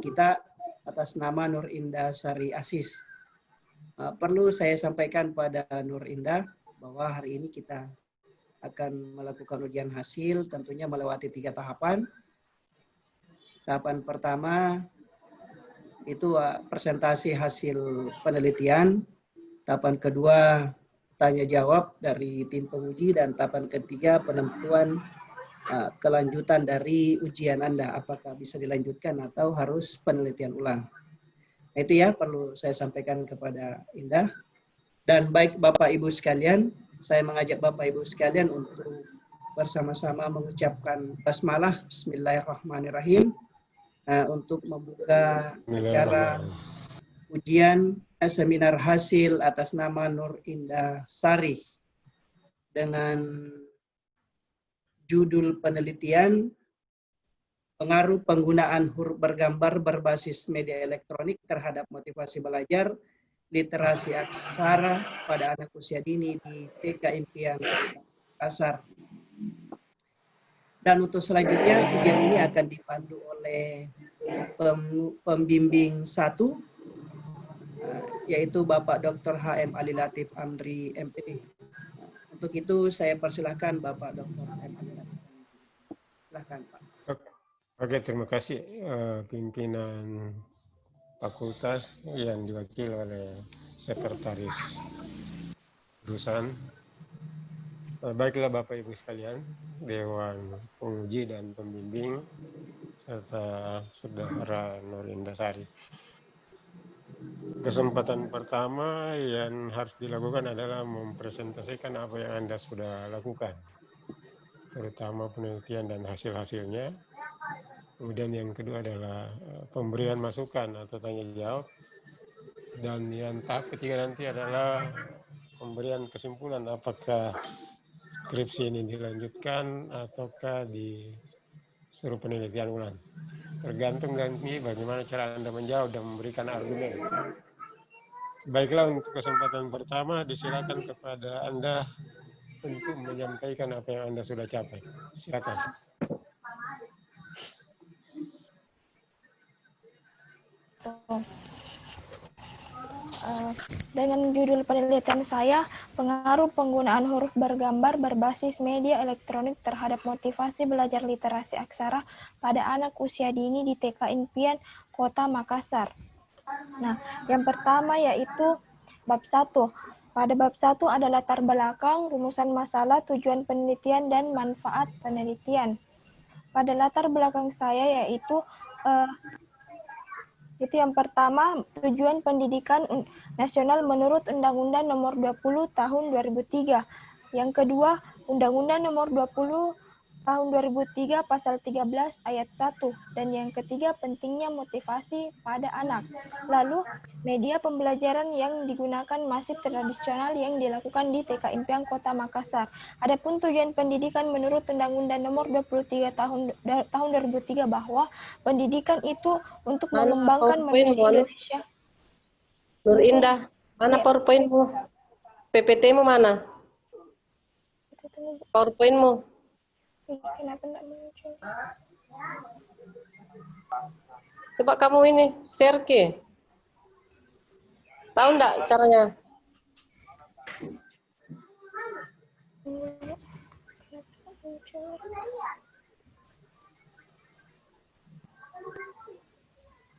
kita atas nama Nur Indah Sari Asis. Perlu saya sampaikan pada Nur Indah bahwa hari ini kita akan melakukan ujian hasil, tentunya melewati 3 tahapan. Tahapan pertama itu presentasi hasil penelitian, tahapan kedua tanya jawab dari tim penguji, dan tahapan ketiga penentuan kelanjutan dari ujian Anda, apakah bisa dilanjutkan atau harus penelitian ulang. Nah, itu ya perlu saya sampaikan kepada Indah. Dan baik Bapak Ibu sekalian, saya mengajak Bapak Ibu sekalian untuk bersama-sama mengucapkan basmalah, Bismillahirrahmanirrahim, untuk membuka acara ujian seminar hasil atas nama Nur Indah Sari dengan judul penelitian pengaruh penggunaan huruf bergambar berbasis media elektronik terhadap motivasi belajar literasi aksara pada anak usia dini di TK Impian Makassar. Dan untuk selanjutnya ujian ini akan dipandu oleh pembimbing 1, yaitu Bapak Dr. HM Ali Latif Amri MPD. Untuk itu saya persilahkan Bapak Dr. HM Ali Latif. Silahkan Pak. Oke, terima kasih pimpinan fakultas yang diwakili oleh sekretaris jurusan. Baiklah Bapak Ibu sekalian, Dewan Penguji dan Pembimbing, serta Saudara Nur Indah Sari. Kesempatan pertama yang harus dilakukan adalah mempresentasikan apa yang Anda sudah lakukan, terutama penelitian dan hasil-hasilnya. Kemudian yang kedua adalah pemberian masukan atau tanya jawab. Dan yang tahap ketiga nanti adalah pemberian kesimpulan apakah skripsi ini dilanjutkan ataukah disuruh penelitian ulang. Tergantung nanti bagaimana cara Anda menjawab dan memberikan argumen. Baiklah, untuk kesempatan pertama disilakan kepada Anda untuk menyampaikan apa yang Anda sudah capai. Silakan. Dengan judul penelitian saya, pengaruh penggunaan huruf bergambar berbasis media elektronik terhadap motivasi belajar literasi aksara pada anak usia dini di TK Impian, Kota Makassar. Nah, yang pertama yaitu bab 1. Pada bab 1 ada latar belakang, rumusan masalah, tujuan penelitian, dan manfaat penelitian. Pada latar belakang saya yaitu yang pertama, tujuan pendidikan nasional menurut Undang-Undang Nomor 20 Tahun 2003. Yang kedua, Undang-Undang Nomor 20 Tahun 2003 Pasal 13 Ayat 1. Dan yang ketiga, pentingnya motivasi pada anak. Lalu, media pembelajaran yang digunakan masih tradisional yang dilakukan di TK Impian Kota Makassar. Adapun tujuan pendidikan menurut Undang-Undang Nomor 23 Tahun 2003 bahwa pendidikan itu untuk mengembangkan manusia Indonesia. Nur Indah, mana PowerPoint-mu? PPT-mu mana? PowerPoint-mu? Kenapa enggak muncul? Coba kamu ini share ke. Tahu enggak caranya?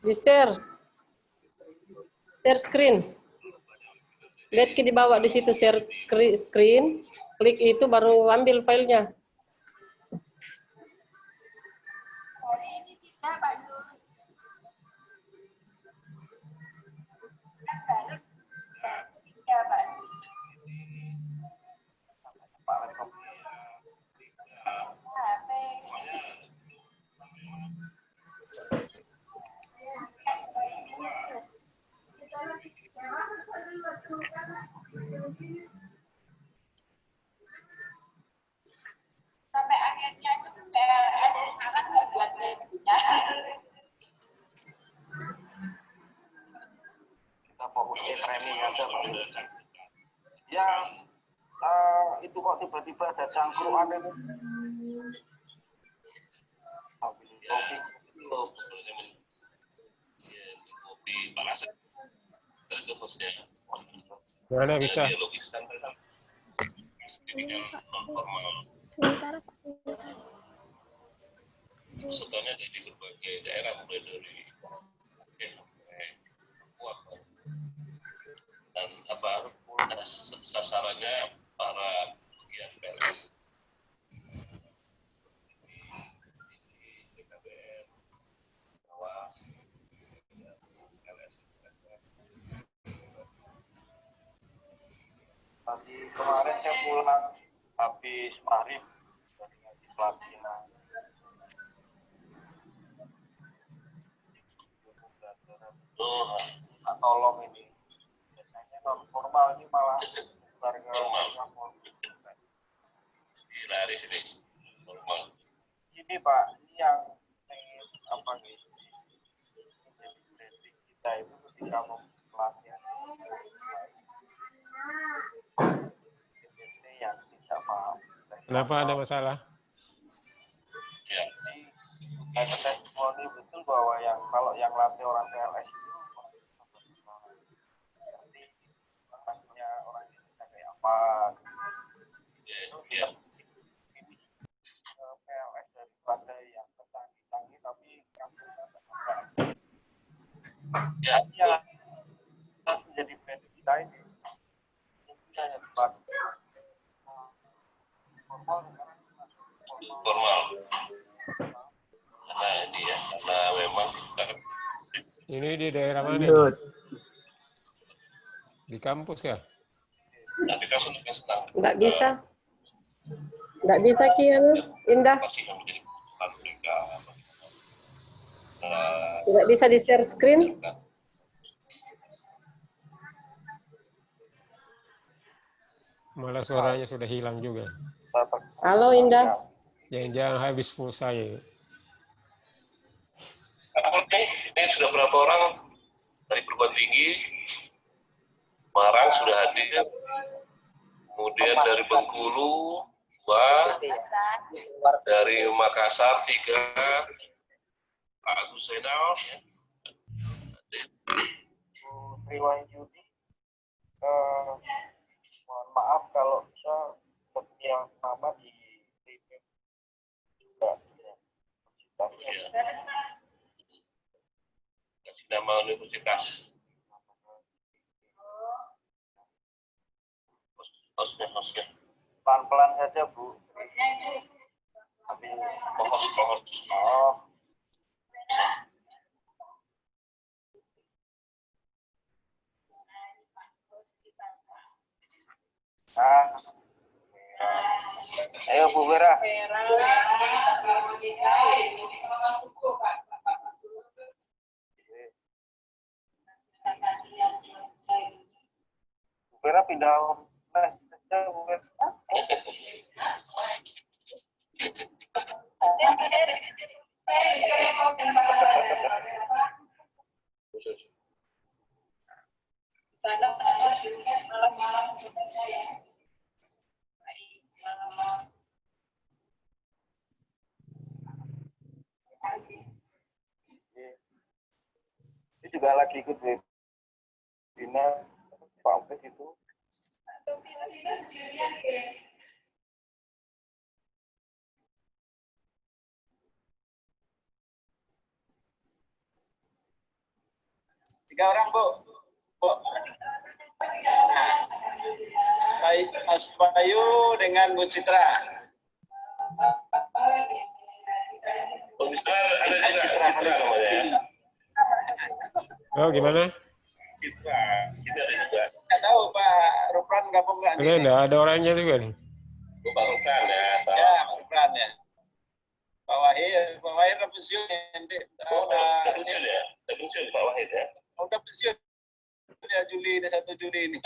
Di share. Share screen. Lihat ke di bawah di situ share screen. Klik itu baru ambil filenya. Hari ini bisa Pak Zul. Baru tiga Pak. Sampai akhirnya itu PLS sekarang nggak buat punya. Kita fokus ke training aja Pak. Ya itu kok tiba-tiba ada cangkruan itu. Mana bisa? Sementara Pak. Sebenarnya dari berbagai daerah, mulai dari Papua, dan sasarannya para pegiat PLS, DKBR, Awas, LS. Tadi kemarin saya pulang habis maghrib dari ngaji pelatihan. Nah, tolong ini. Biasanya non formal ini malah warga formal. Gila di sini normal. Ini Pak, ini yang apa nih? Jadi kita itu ketika mau pelatihan yang tidak paham. Kenapa ada masalah? Ya. Ada testimoni betul bahwa yang kalau yang latih orang PLS itu nanti orangnya orang Indonesia kayak apa? Ya. Ini PLS daripada yang canggih-canggih tapi kampung Ya. harus menjadi brand kita ini. Ini hanya dibuat Formal. Karena ini ya, karena memang Ini di daerah mana? Nih? Di kampus ya? nanti kasus tentang Nggak bisa. Nggak bisa, Kian. Indah. masih yang menjadi kebutuhan mereka. Nggak bisa di-share screen. Malah suaranya sudah hilang juga. Halo, Indah. Jangan-jangan habis pulsa ya. Oke, ini sudah berapa orang dari perguruan tinggi? Semarang sudah hadir. Kemudian dari Bengkulu 2, dari Makassar 3, Pak Agus Zainal. Sri Wahyudi, mohon maaf kalau bisa setiap nama di juga ya. Kasih nama universitas. Hostnya. Pelan-pelan saja Bu. Host. Oh. Ayo Bu Vera. Bu Vera pindah les saja Bu Vera. Ini juga lagi ikut webinar Pak Opet itu. Tiga orang Bu. Mas Bayu dengan Bu Citra. Ada Citra namanya. Oh, gimana? Citra, ini ada juga. Nggak tahu Pak Rupran gabung nggak Ini enggak ada orangnya juga nih. Pak Rufan ya, Ya, salah. Pak Rupran ya. Pak Wahid udah pensiun nanti. Udah pensiun ya? Udah pensiun Pak Wahid ya? Udah pensiun. Ya Juli, 1 Juli ini.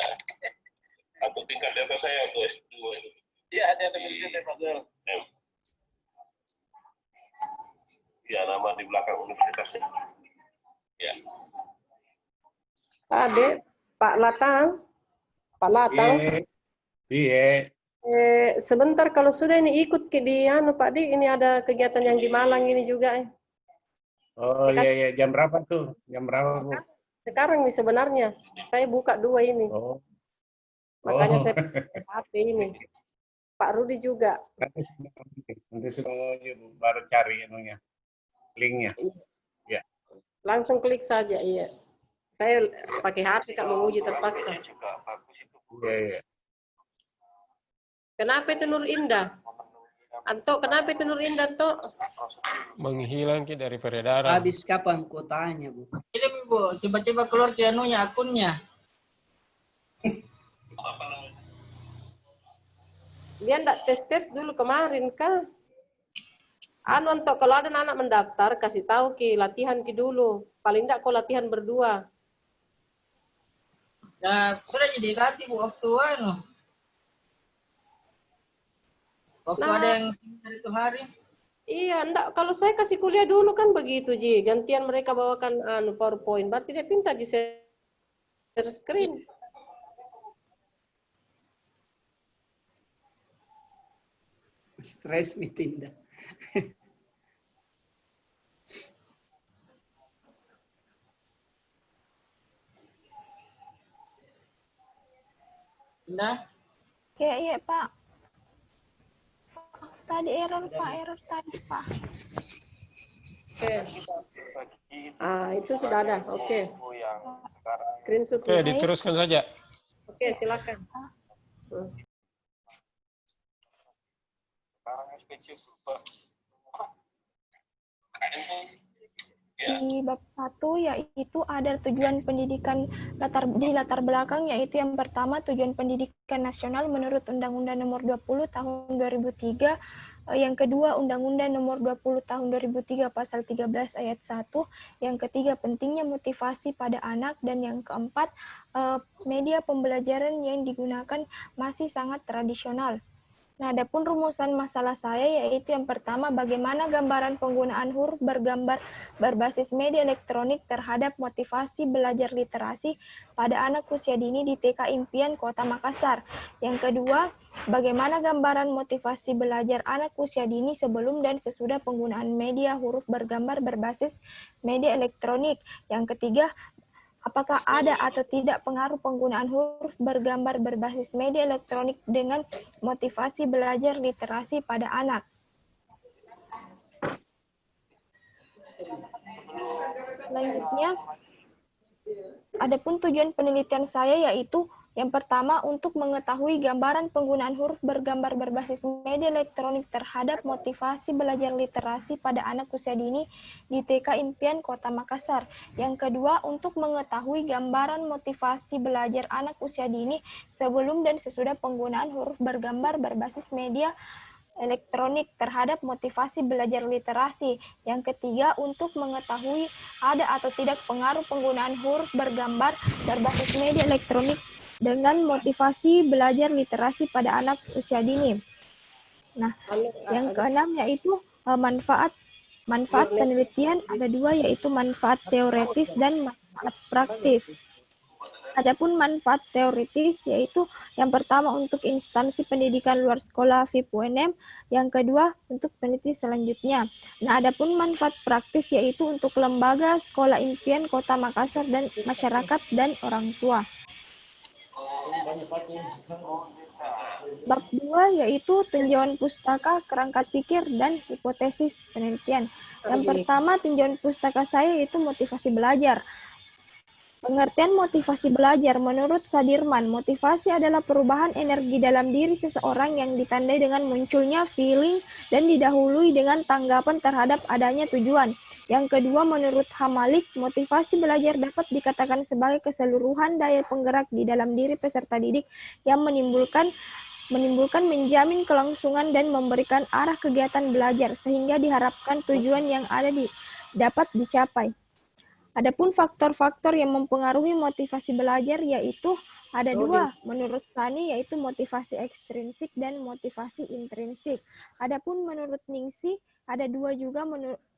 Aku tingkat di atas saya, aku S2 itu. Iya, ada pensiun ya Pak Zul. Ya, nama di belakang universitasnya. Ya. Ade, Pak Latang. Pak Latang. Iya. Sebentar, kalau sudah ini ikut di Pak Di, ini ada kegiatan yang di Malang ini juga. Oh iya, jam berapa tuh? Jam berapa Bu? Sekarang nih sebenarnya, saya buka 2 ini. Oh, Makanya saya pakai HP ini. Pak Rudi juga. Nanti sudah baru cari anunya, linknya. Ya. Langsung klik saja, iya. Saya pakai HP Kak menguji terpaksa. Iya. Kenapa itu Nur Indah? Anto, kenapa itu Nur Indah, Anto? Menghilang dari peredaran. Habis kapan kuotanya, Bu? Ini Bu, coba-coba keluar ke anunya, akunnya. Dia enggak tes dulu kemarin kah? Anu Anto, kalau ada anak mendaftar, kasih tahu Ki, latihan Ki dulu. Paling enggak kau latihan berdua. Nah, sudah jadi latih Bu waktu anu. Waktu ada yang itu hari. Iya, enggak. Kalau saya kasih kuliah dulu kan begitu, Ji. Gantian mereka bawakan anu PowerPoint. Berarti dia pintar di share screen. Stres nih Tinda. Nah. Iya, Pak. Tadi error tadi, Pak. Oke. Itu sudah ada. Oke. Screenshot. Oke, diteruskan saja. Oke, silakan. Di bab 1 yaitu ada tujuan pendidikan di latar belakang, yaitu yang pertama tujuan pendidikan nasional menurut Undang-Undang Nomor 20 Tahun 2003, yang kedua Undang-Undang Nomor 20 Tahun 2003 Pasal 13 Ayat 1, yang ketiga pentingnya motivasi pada anak, dan yang keempat media pembelajaran yang digunakan masih sangat tradisional. Nah, adapun rumusan masalah saya yaitu yang pertama, bagaimana gambaran penggunaan huruf bergambar berbasis media elektronik terhadap motivasi belajar literasi pada anak usia dini di TK Impian Kota Makassar. Yang kedua, bagaimana gambaran motivasi belajar anak usia dini sebelum dan sesudah penggunaan media huruf bergambar berbasis media elektronik. Yang ketiga, apakah ada atau tidak pengaruh penggunaan huruf bergambar berbasis media elektronik dengan motivasi belajar literasi pada anak? Selanjutnya, adapun tujuan penelitian saya yaitu yang pertama, untuk mengetahui gambaran penggunaan huruf bergambar berbasis media elektronik terhadap motivasi belajar literasi pada anak usia dini di TK Impian Kota Makassar. Yang kedua, untuk mengetahui gambaran motivasi belajar anak usia dini sebelum dan sesudah penggunaan huruf bergambar berbasis media elektronik terhadap motivasi belajar literasi. Yang ketiga, untuk mengetahui ada atau tidak pengaruh penggunaan huruf bergambar berbasis media elektronik dengan motivasi belajar literasi pada anak usia dini. Nah, yang keenam yaitu manfaat penelitian ada dua, yaitu manfaat teoretis dan manfaat praktis. Adapun manfaat teoritis yaitu yang pertama untuk instansi pendidikan luar sekolah FIP UNM, yang kedua untuk peneliti selanjutnya. Nah, adapun manfaat praktis yaitu untuk lembaga sekolah impian Kota Makassar dan masyarakat dan orang tua. Bab 2 yaitu tinjauan pustaka, kerangka pikir, dan hipotesis penelitian. Yang pertama, tinjauan pustaka saya yaitu motivasi belajar. Pengertian motivasi belajar menurut Sadirman, motivasi adalah perubahan energi dalam diri seseorang yang ditandai dengan munculnya feeling dan didahului dengan tanggapan terhadap adanya tujuan. Yang kedua, menurut Hamalik, motivasi belajar dapat dikatakan sebagai keseluruhan daya penggerak di dalam diri peserta didik yang menimbulkan menjamin kelangsungan dan memberikan arah kegiatan belajar sehingga diharapkan tujuan yang ada dapat dicapai. Adapun faktor-faktor yang mempengaruhi motivasi belajar yaitu ada dua menurut Sani, yaitu motivasi ekstrinsik dan motivasi intrinsik. Adapun menurut Ningsi ada dua juga,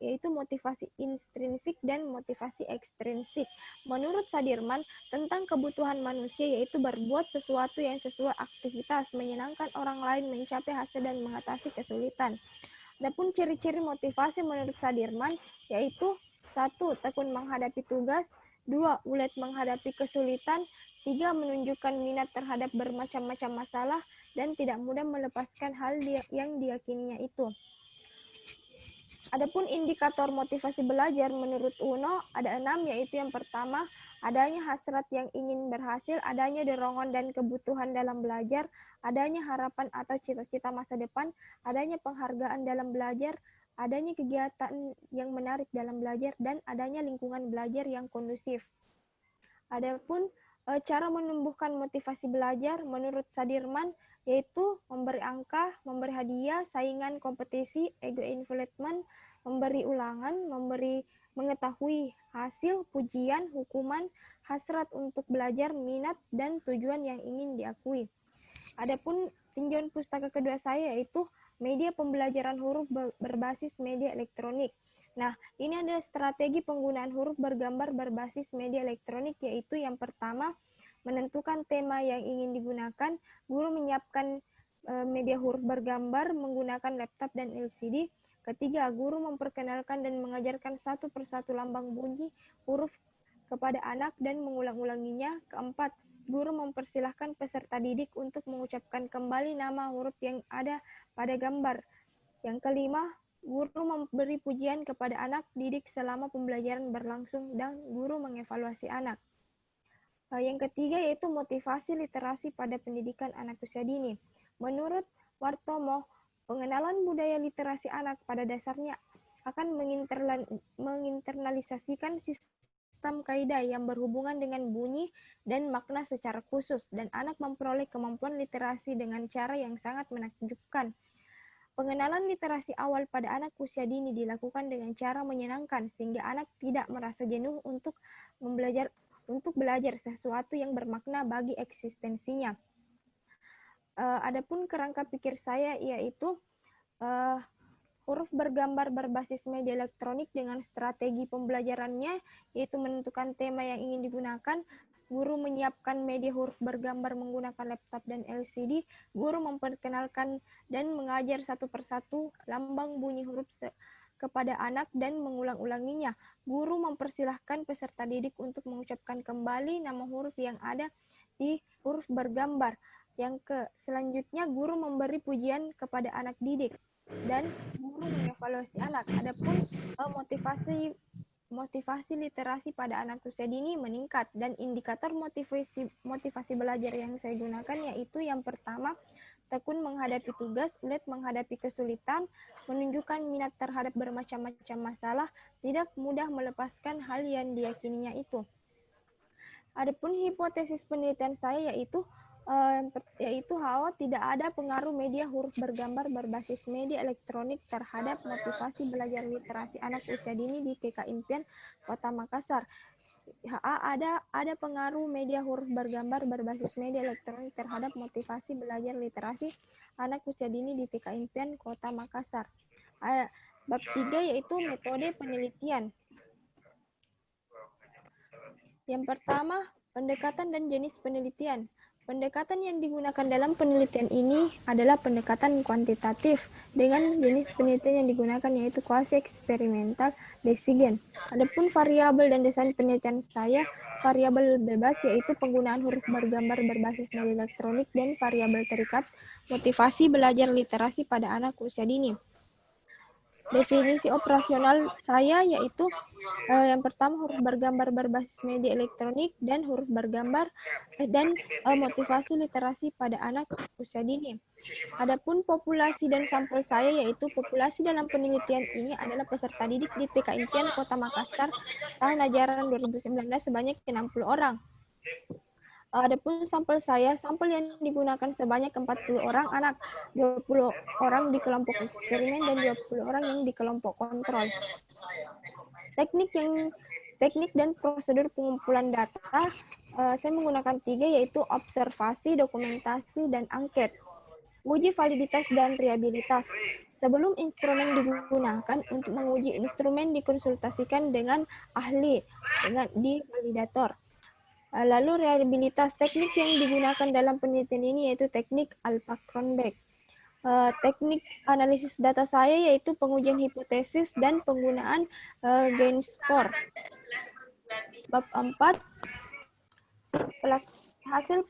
yaitu motivasi intrinsik dan motivasi ekstrinsik. Menurut Sadirman, tentang kebutuhan manusia yaitu berbuat sesuatu yang sesuai aktivitas, menyenangkan orang lain, mencapai hasil dan mengatasi kesulitan. Adapun ciri-ciri motivasi menurut Sadirman yaitu 1. Tekun menghadapi tugas. 2. Ulet menghadapi kesulitan. 3. Menunjukkan minat terhadap bermacam-macam masalah dan tidak mudah melepaskan hal yang diyakininya itu. Adapun indikator motivasi belajar menurut UNO ada 6, yaitu yang pertama, adanya hasrat yang ingin berhasil, adanya dorongan dan kebutuhan dalam belajar, adanya harapan atau cita-cita masa depan, adanya penghargaan dalam belajar, adanya kegiatan yang menarik dalam belajar, dan adanya lingkungan belajar yang kondusif. Adapun cara menumbuhkan motivasi belajar menurut Sadirman yaitu memberi angka, memberi hadiah, saingan, kompetisi, ego inflatement, memberi ulangan, mengetahui hasil, pujian, hukuman, hasrat untuk belajar, minat, dan tujuan yang ingin diakui. Adapun tinjauan pustaka kedua saya yaitu media pembelajaran huruf berbasis media elektronik. Nah, ini adalah strategi penggunaan huruf bergambar berbasis media elektronik, yaitu yang pertama, menentukan tema yang ingin digunakan, guru menyiapkan media huruf bergambar menggunakan laptop dan LCD. Ketiga, guru memperkenalkan dan mengajarkan satu persatu lambang bunyi huruf kepada anak dan mengulang-ulanginya. Keempat, guru mempersilahkan peserta didik untuk mengucapkan kembali nama huruf yang ada pada gambar. Yang kelima, guru memberi pujian kepada anak didik selama pembelajaran berlangsung dan guru mengevaluasi anak. Yang ketiga yaitu motivasi literasi pada pendidikan anak usia dini. Menurut Wartomo, pengenalan budaya literasi anak pada dasarnya akan menginternalisasikan sistem kaidah yang berhubungan dengan bunyi dan makna secara khusus, dan anak memperoleh kemampuan literasi dengan cara yang sangat menakjubkan. Pengenalan literasi awal pada anak usia dini dilakukan dengan cara menyenangkan, sehingga anak tidak merasa jenuh untuk belajar sesuatu yang bermakna bagi eksistensinya. Adapun kerangka pikir saya yaitu huruf bergambar berbasis media elektronik dengan strategi pembelajarannya yaitu menentukan tema yang ingin digunakan, guru menyiapkan media huruf bergambar menggunakan laptop dan LCD, guru memperkenalkan dan mengajar satu persatu lambang bunyi huruf kepada anak dan mengulang-ulanginya. Guru mempersilahkan peserta didik untuk mengucapkan kembali nama huruf yang ada di huruf bergambar. Selanjutnya, guru memberi pujian kepada anak didik dan guru mengevaluasi anak. Adapun motivasi literasi pada anak usia dini meningkat, dan indikator motivasi belajar yang saya gunakan yaitu yang pertama, tekun menghadapi tugas, ulet menghadapi kesulitan, menunjukkan minat terhadap bermacam-macam masalah, tidak mudah melepaskan hal yang diyakininya itu. Adapun hipotesis penelitian saya yaitu bahwa tidak ada pengaruh media huruf bergambar berbasis media elektronik terhadap motivasi belajar literasi anak usia dini di TK Impian, Kota Makassar. Ada pengaruh media huruf bergambar berbasis media elektronik terhadap motivasi belajar literasi anak usia dini di TK Impian, Kota Makassar. Bab 3 yaitu metode penelitian. Yang pertama, pendekatan dan jenis penelitian. Pendekatan yang digunakan dalam penelitian ini adalah pendekatan kuantitatif dengan jenis penelitian yang digunakan yaitu kuasi eksperimental Bayesian. Adapun variabel dan desain penelitian saya, variabel bebas yaitu penggunaan huruf bergambar berbasis media elektronik, dan variabel terikat motivasi belajar literasi pada anak usia dini. Definisi operasional saya yaitu yang pertama huruf bergambar berbasis media elektronik dan huruf bergambar dan motivasi literasi pada anak usia dini. Adapun populasi dan sampel saya yaitu populasi dalam penelitian ini adalah peserta didik di TK Impian Kota Makassar tahun ajaran 2019 sebanyak 60 orang. Adapun sampel saya, sampel yang digunakan sebanyak 40 orang anak, 20 orang di kelompok eksperimen dan 20 orang yang di kelompok kontrol. Teknik dan prosedur pengumpulan data, saya menggunakan 3 yaitu observasi, dokumentasi, dan angket. Uji validitas dan reliabilitas. Sebelum instrumen digunakan, untuk menguji instrumen dikonsultasikan dengan ahli di validator. Lalu reliabilitas, teknik yang digunakan dalam penelitian ini yaitu teknik Alpha-Kronberg. teknik analisis data saya yaitu pengujian hipotesis dan penggunaan gain score. Bab 4, hasil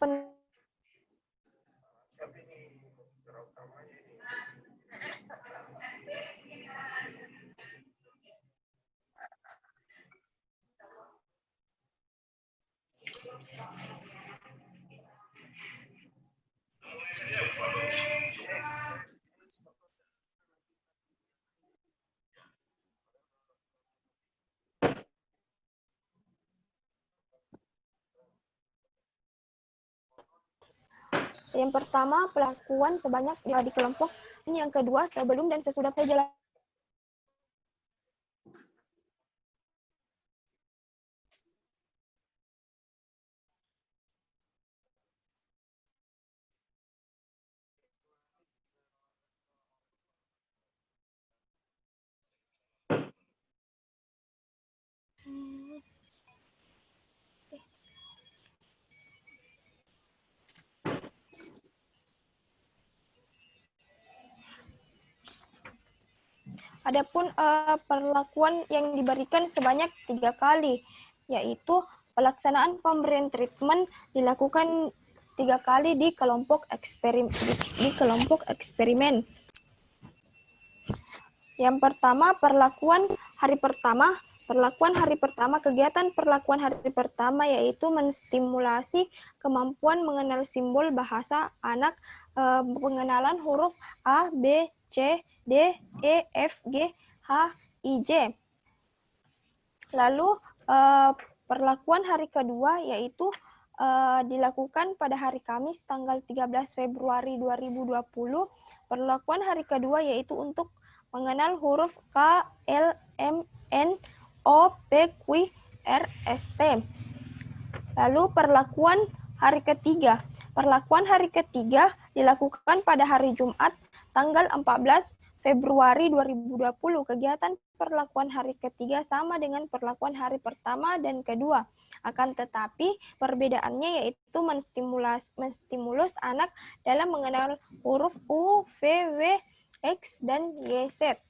yang pertama, pelakuan sebanyak di kelompok. Yang kedua, sebelum dan sesudah perjalanan. Adapun perlakuan yang diberikan sebanyak 3 kali, yaitu pelaksanaan pemberian treatment dilakukan 3 kali di kelompok eksperimen. Yang pertama, kegiatan perlakuan hari pertama yaitu menstimulasi kemampuan mengenal simbol bahasa anak, pengenalan huruf A, B, C, D, E, F, G, H, I, J. Lalu perlakuan hari kedua yaitu dilakukan pada hari Kamis tanggal 13 Februari 2020. Perlakuan hari kedua yaitu untuk mengenal huruf K, L, M, N, O, P, Q, R, S, T. Lalu perlakuan hari ketiga. Perlakuan hari ketiga dilakukan pada hari Jumat tanggal 14 Februari 2020. Kegiatan perlakuan hari ketiga sama dengan perlakuan hari pertama dan kedua. Akan tetapi perbedaannya yaitu menstimulus anak dalam mengenal huruf U, V, W, X, dan Y, Z.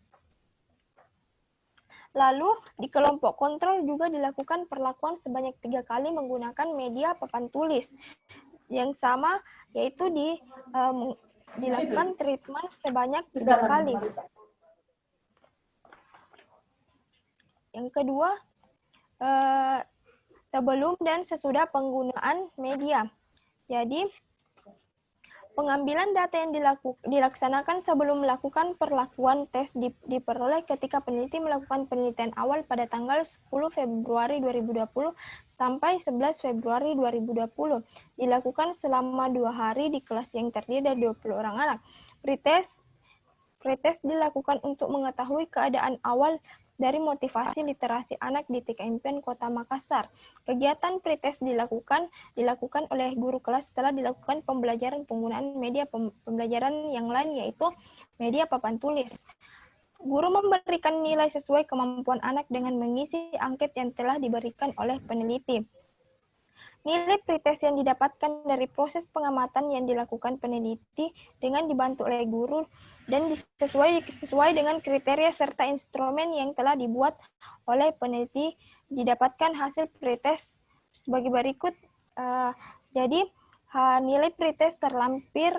Lalu di kelompok kontrol juga dilakukan perlakuan sebanyak 3 kali menggunakan media papan tulis. Yang sama yaitu dilakukan treatment sebanyak 3 kali. Yang kedua, sebelum dan sesudah penggunaan media. Jadi, pengambilan data yang dilaksanakan sebelum melakukan perlakuan tes diperoleh ketika peneliti melakukan penelitian awal pada tanggal 10 Februari 2020 sampai 11 Februari 2020. Dilakukan selama 2 hari di kelas yang terdiri dari 20 orang anak. Pretest dilakukan untuk mengetahui keadaan awal dari motivasi literasi anak di TK Kota Makassar. Kegiatan pretest dilakukan oleh guru kelas setelah dilakukan pembelajaran penggunaan media pembelajaran yang lain yaitu media papan tulis. Guru memberikan nilai sesuai kemampuan anak dengan mengisi angket yang telah diberikan oleh peneliti. Nilai pretest yang didapatkan dari proses pengamatan yang dilakukan peneliti dengan dibantu oleh guru dan sesuai dengan kriteria serta instrumen yang telah dibuat oleh peneliti, didapatkan hasil pretest sebagai berikut. Jadi nilai pretest terlampir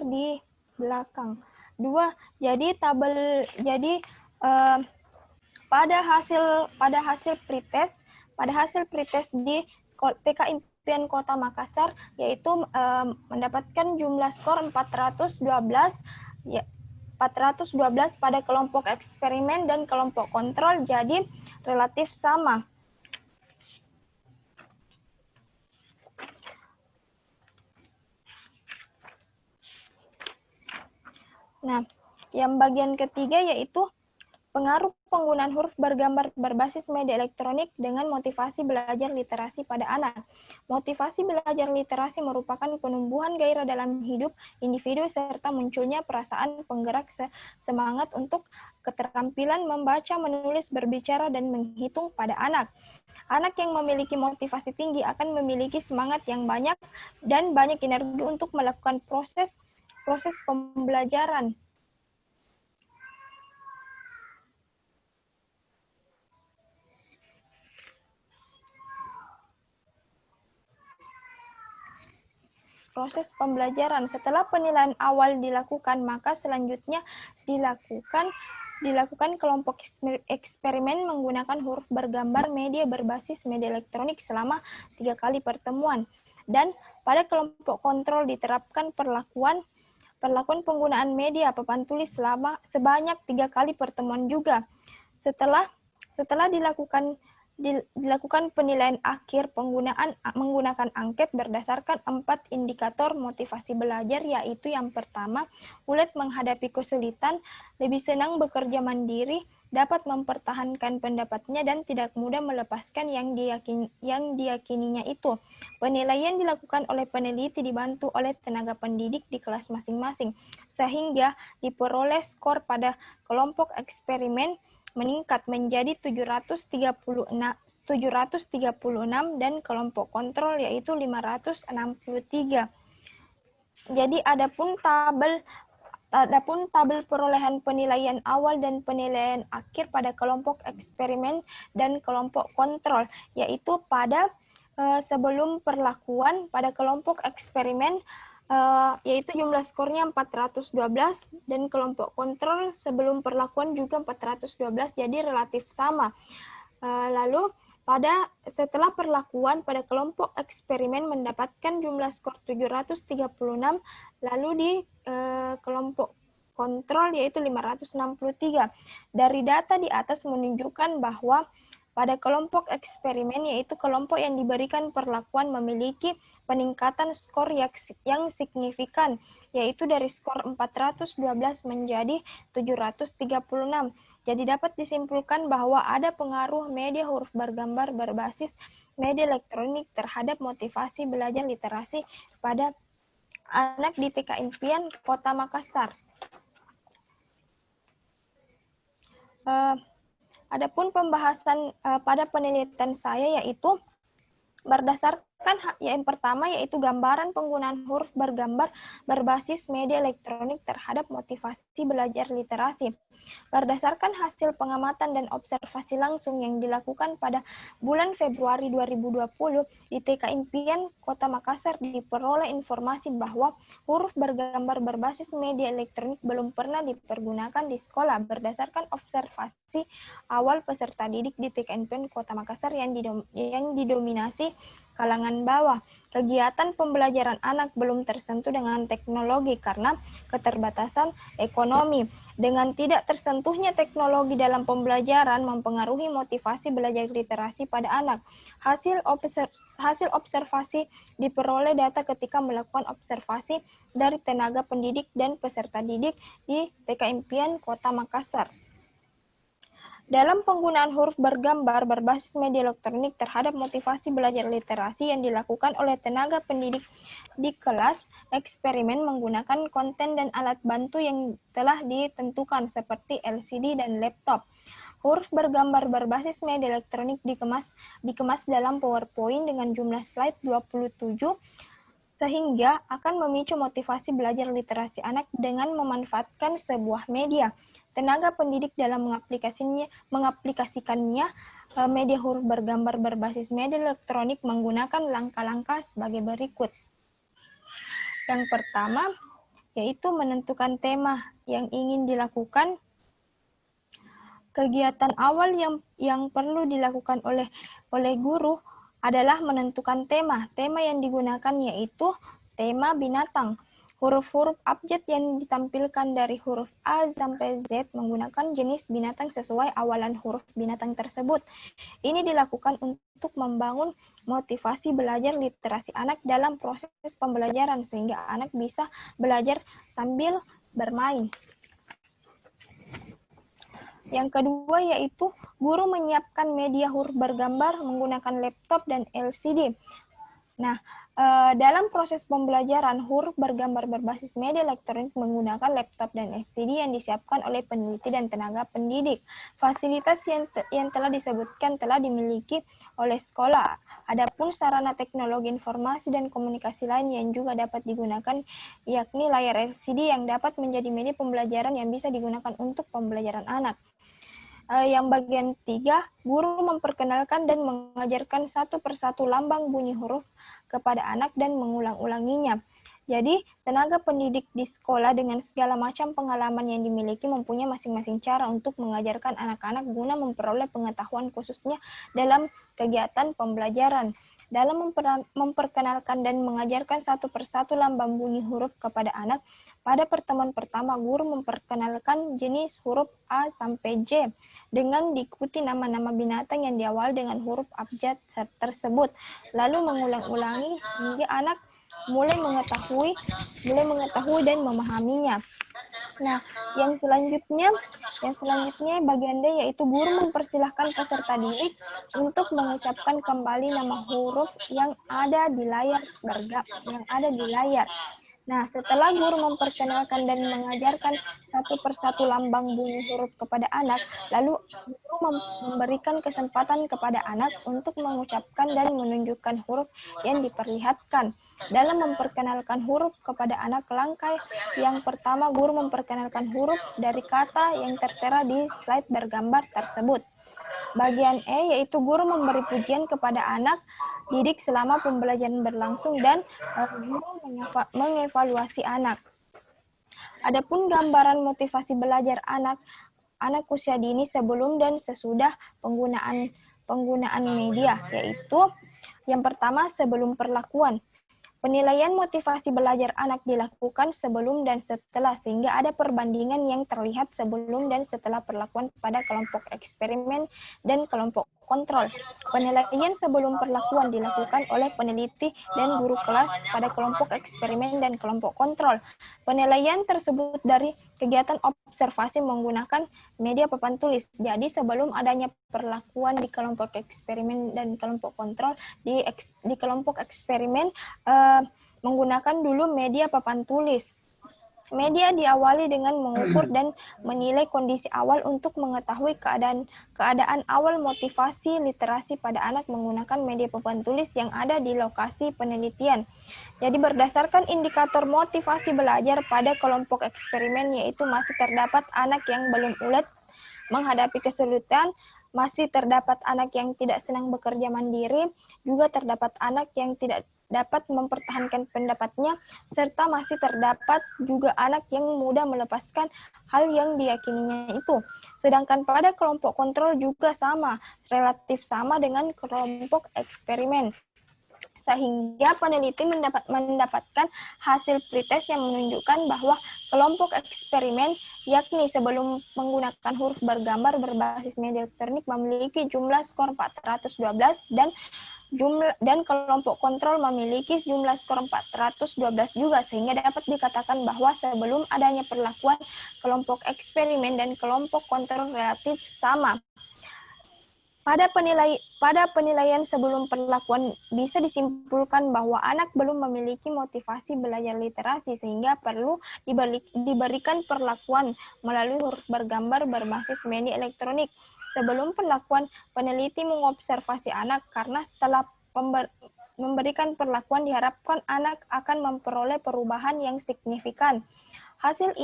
di belakang. 2. Jadi pada hasil pretest di TK Impian Kota Makassar yaitu mendapatkan jumlah skor 412 pada kelompok eksperimen dan kelompok kontrol, jadi relatif sama. Nah, yang bagian ketiga yaitu pengaruh penggunaan huruf bergambar berbasis media elektronik dengan motivasi belajar literasi pada anak. Motivasi belajar literasi merupakan penumbuhan gairah dalam hidup individu serta munculnya perasaan penggerak semangat untuk keterampilan membaca, menulis, berbicara, dan menghitung pada anak. Anak yang memiliki motivasi tinggi akan memiliki semangat yang banyak dan banyak energi untuk melakukan proses proses pembelajaran. Proses pembelajaran. Setelah penilaian awal dilakukan, maka selanjutnya dilakukan kelompok eksperimen menggunakan huruf bergambar media berbasis media elektronik selama 3 kali pertemuan. Dan pada kelompok kontrol diterapkan perlakuan penggunaan media papan tulis sebanyak 3 kali pertemuan juga. Setelah dilakukan penilaian akhir menggunakan angket berdasarkan 4 indikator motivasi belajar, yaitu yang pertama, ulet menghadapi kesulitan, lebih senang bekerja mandiri, dapat mempertahankan pendapatnya, dan tidak mudah melepaskan yang diyakininya itu. Penilaian dilakukan oleh peneliti dibantu oleh tenaga pendidik di kelas masing-masing, sehingga diperoleh skor pada kelompok eksperimen meningkat menjadi 736 dan kelompok kontrol yaitu 563. Jadi adapun tabel perolehan penilaian awal dan penilaian akhir pada kelompok eksperimen dan kelompok kontrol, yaitu pada sebelum perlakuan pada kelompok eksperimen yaitu jumlah skornya 412 dan kelompok kontrol sebelum perlakuan juga 412, jadi relatif sama. Lalu setelah perlakuan pada kelompok eksperimen mendapatkan jumlah skor 736, lalu di kelompok kontrol yaitu 563. Dari data di atas menunjukkan bahwa pada kelompok eksperimen, yaitu kelompok yang diberikan perlakuan, memiliki peningkatan skor yang signifikan, yaitu dari skor 412 menjadi 736. Jadi dapat disimpulkan bahwa ada pengaruh media huruf bergambar berbasis media elektronik terhadap motivasi belajar literasi pada anak di TK Impian Kota Makassar. Adapun pembahasan pada penelitian saya yaitu berdasarkan yang pertama yaitu gambaran penggunaan huruf bergambar berbasis media elektronik terhadap motivasi belajar literasi. Berdasarkan hasil pengamatan dan observasi langsung yang dilakukan pada bulan Februari 2020 di TK Impian Kota Makassar, diperoleh informasi bahwa huruf bergambar berbasis media elektronik belum pernah dipergunakan di sekolah. Berdasarkan observasi awal peserta didik di TK Impian Kota Makassar yang didominasi kalangan bawah, kegiatan pembelajaran anak belum tersentuh dengan teknologi karena keterbatasan ekonomi. Dengan tidak tersentuhnya teknologi dalam pembelajaran mempengaruhi motivasi belajar literasi pada anak. Hasil observasi diperoleh data ketika melakukan observasi dari tenaga pendidik dan peserta didik di TK Impian Kota Makassar. Dalam penggunaan huruf bergambar berbasis media elektronik terhadap motivasi belajar literasi yang dilakukan oleh tenaga pendidik di kelas eksperimen menggunakan konten dan alat bantu yang telah ditentukan seperti LCD dan laptop. Huruf bergambar berbasis media elektronik dikemas dalam PowerPoint dengan jumlah slide 27 sehingga akan memicu motivasi belajar literasi anak dengan memanfaatkan sebuah media. Tenaga pendidik dalam mengaplikasikannya media huruf bergambar berbasis media elektronik menggunakan langkah-langkah sebagai berikut. Yang pertama, yaitu menentukan tema yang ingin dilakukan. Kegiatan awal yang perlu dilakukan oleh guru adalah menentukan tema. Tema yang digunakan yaitu tema binatang. Huruf-huruf abjad yang ditampilkan dari huruf A sampai Z menggunakan jenis binatang sesuai awalan huruf binatang tersebut. Ini dilakukan untuk membangun motivasi belajar literasi anak dalam proses pembelajaran sehingga anak bisa belajar sambil bermain. Yang kedua yaitu guru menyiapkan media huruf bergambar menggunakan laptop dan LCD. Nah, dalam proses pembelajaran, huruf bergambar berbasis media elektronik menggunakan laptop dan LCD yang disiapkan oleh peneliti dan tenaga pendidik. Fasilitas yang telah disebutkan telah dimiliki oleh sekolah. Adapun sarana teknologi informasi dan komunikasi lain yang juga dapat digunakan, yakni layar LCD yang dapat menjadi media pembelajaran yang bisa digunakan untuk pembelajaran anak. Yang bagian 3, guru memperkenalkan dan mengajarkan satu persatu lambang bunyi huruf kepada anak dan mengulang-ulanginya. Jadi, tenaga pendidik di sekolah dengan segala macam pengalaman yang dimiliki mempunyai masing-masing cara untuk mengajarkan anak-anak guna memperoleh pengetahuan khususnya dalam kegiatan pembelajaran. Dalam memperkenalkan dan mengajarkan satu persatu lambang bunyi huruf kepada anak, pada pertemuan pertama, guru memperkenalkan jenis huruf A sampai J dengan diikuti nama-nama binatang yang diawali dengan huruf abjad tersebut. Lalu mengulang-ulangi hingga anak mulai mengetahui dan memahaminya. Nah, yang selanjutnya bagian D yaitu guru mempersilahkan peserta didik untuk mengucapkan kembali nama huruf yang ada di layar Nah, setelah guru memperkenalkan dan mengajarkan satu persatu lambang bunyi huruf kepada anak, lalu guru memberikan kesempatan kepada anak untuk mengucapkan dan menunjukkan huruf yang diperlihatkan. Dalam memperkenalkan huruf kepada anak, langkah yang pertama guru memperkenalkan huruf dari kata yang tertera di slide bergambar tersebut. Bagian E yaitu guru memberi pujian kepada anak didik selama pembelajaran berlangsung dan guru mengevaluasi anak. Adapun gambaran motivasi belajar anak usia dini sebelum dan sesudah penggunaan media, yaitu yang pertama sebelum perlakuan. Penilaian motivasi belajar anak dilakukan sebelum dan setelah, sehingga ada perbandingan yang terlihat sebelum dan setelah perlakuan pada kelompok eksperimen dan kelompok kontrol. Penilaian sebelum perlakuan dilakukan oleh peneliti dan guru kelas pada kelompok eksperimen dan kelompok kontrol. Penilaian tersebut dari kegiatan observasi menggunakan media papan tulis. Jadi sebelum adanya perlakuan di kelompok eksperimen dan kelompok kontrol, di kelompok eksperimen menggunakan dulu media papan tulis. Media diawali dengan mengukur dan menilai kondisi awal untuk mengetahui keadaan awal motivasi literasi pada anak menggunakan media papan tulis yang ada di lokasi penelitian. Jadi berdasarkan indikator motivasi belajar pada kelompok eksperimen, yaitu masih terdapat anak yang belum ulet menghadapi kesulitan, masih terdapat anak yang tidak senang bekerja mandiri, juga terdapat anak yang tidak dapat mempertahankan pendapatnya, serta masih terdapat juga anak yang mudah melepaskan hal yang diyakininya itu. Sedangkan pada kelompok kontrol juga relatif sama dengan kelompok eksperimen. Sehingga peneliti mendapatkan hasil pretest yang menunjukkan bahwa kelompok eksperimen, yakni sebelum menggunakan huruf bergambar berbasis media elektronik, memiliki jumlah skor 412 dan kelompok kontrol memiliki jumlah skor 412 juga, sehingga dapat dikatakan bahwa sebelum adanya perlakuan kelompok eksperimen dan kelompok kontrol relatif sama. Pada penilaian sebelum perlakuan bisa disimpulkan bahwa anak belum memiliki motivasi belajar literasi sehingga perlu diberikan perlakuan melalui huruf bergambar berbasis media elektronik. Sebelum perlakuan, peneliti mengobservasi anak karena setelah memberikan perlakuan diharapkan anak akan memperoleh perubahan yang signifikan. Hasil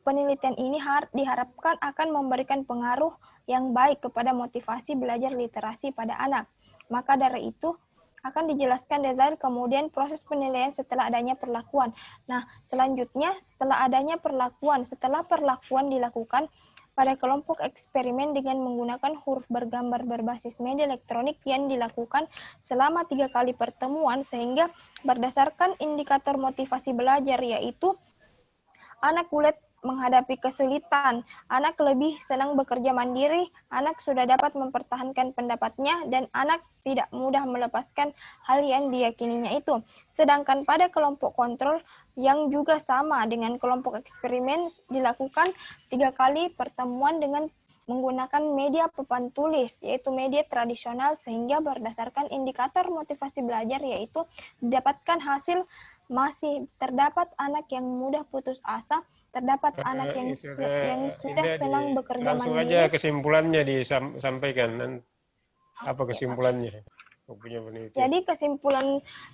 penelitian ini diharapkan akan memberikan pengaruh yang baik kepada motivasi belajar literasi pada anak. Maka dari itu akan dijelaskan detail kemudian proses penilaian setelah adanya perlakuan. Nah, selanjutnya setelah perlakuan dilakukan pada kelompok eksperimen dengan menggunakan huruf bergambar berbasis media elektronik yang dilakukan selama 3 kali pertemuan, sehingga berdasarkan indikator motivasi belajar, yaitu anak ulet menghadapi kesulitan, anak lebih senang bekerja mandiri, anak sudah dapat mempertahankan pendapatnya, dan anak tidak mudah melepaskan hal yang diyakininya itu. Sedangkan pada kelompok kontrol yang juga sama dengan kelompok eksperimen dilakukan 3 kali pertemuan dengan menggunakan media papan tulis, yaitu media tradisional, sehingga berdasarkan indikator motivasi belajar, yaitu didapatkan hasil masih terdapat anak yang mudah putus asa, terdapat anak yang sudah senang bekerja langsung mandiri. aja kesimpulannya disampaikan. Apa kesimpulannya? Punya penelitian. Jadi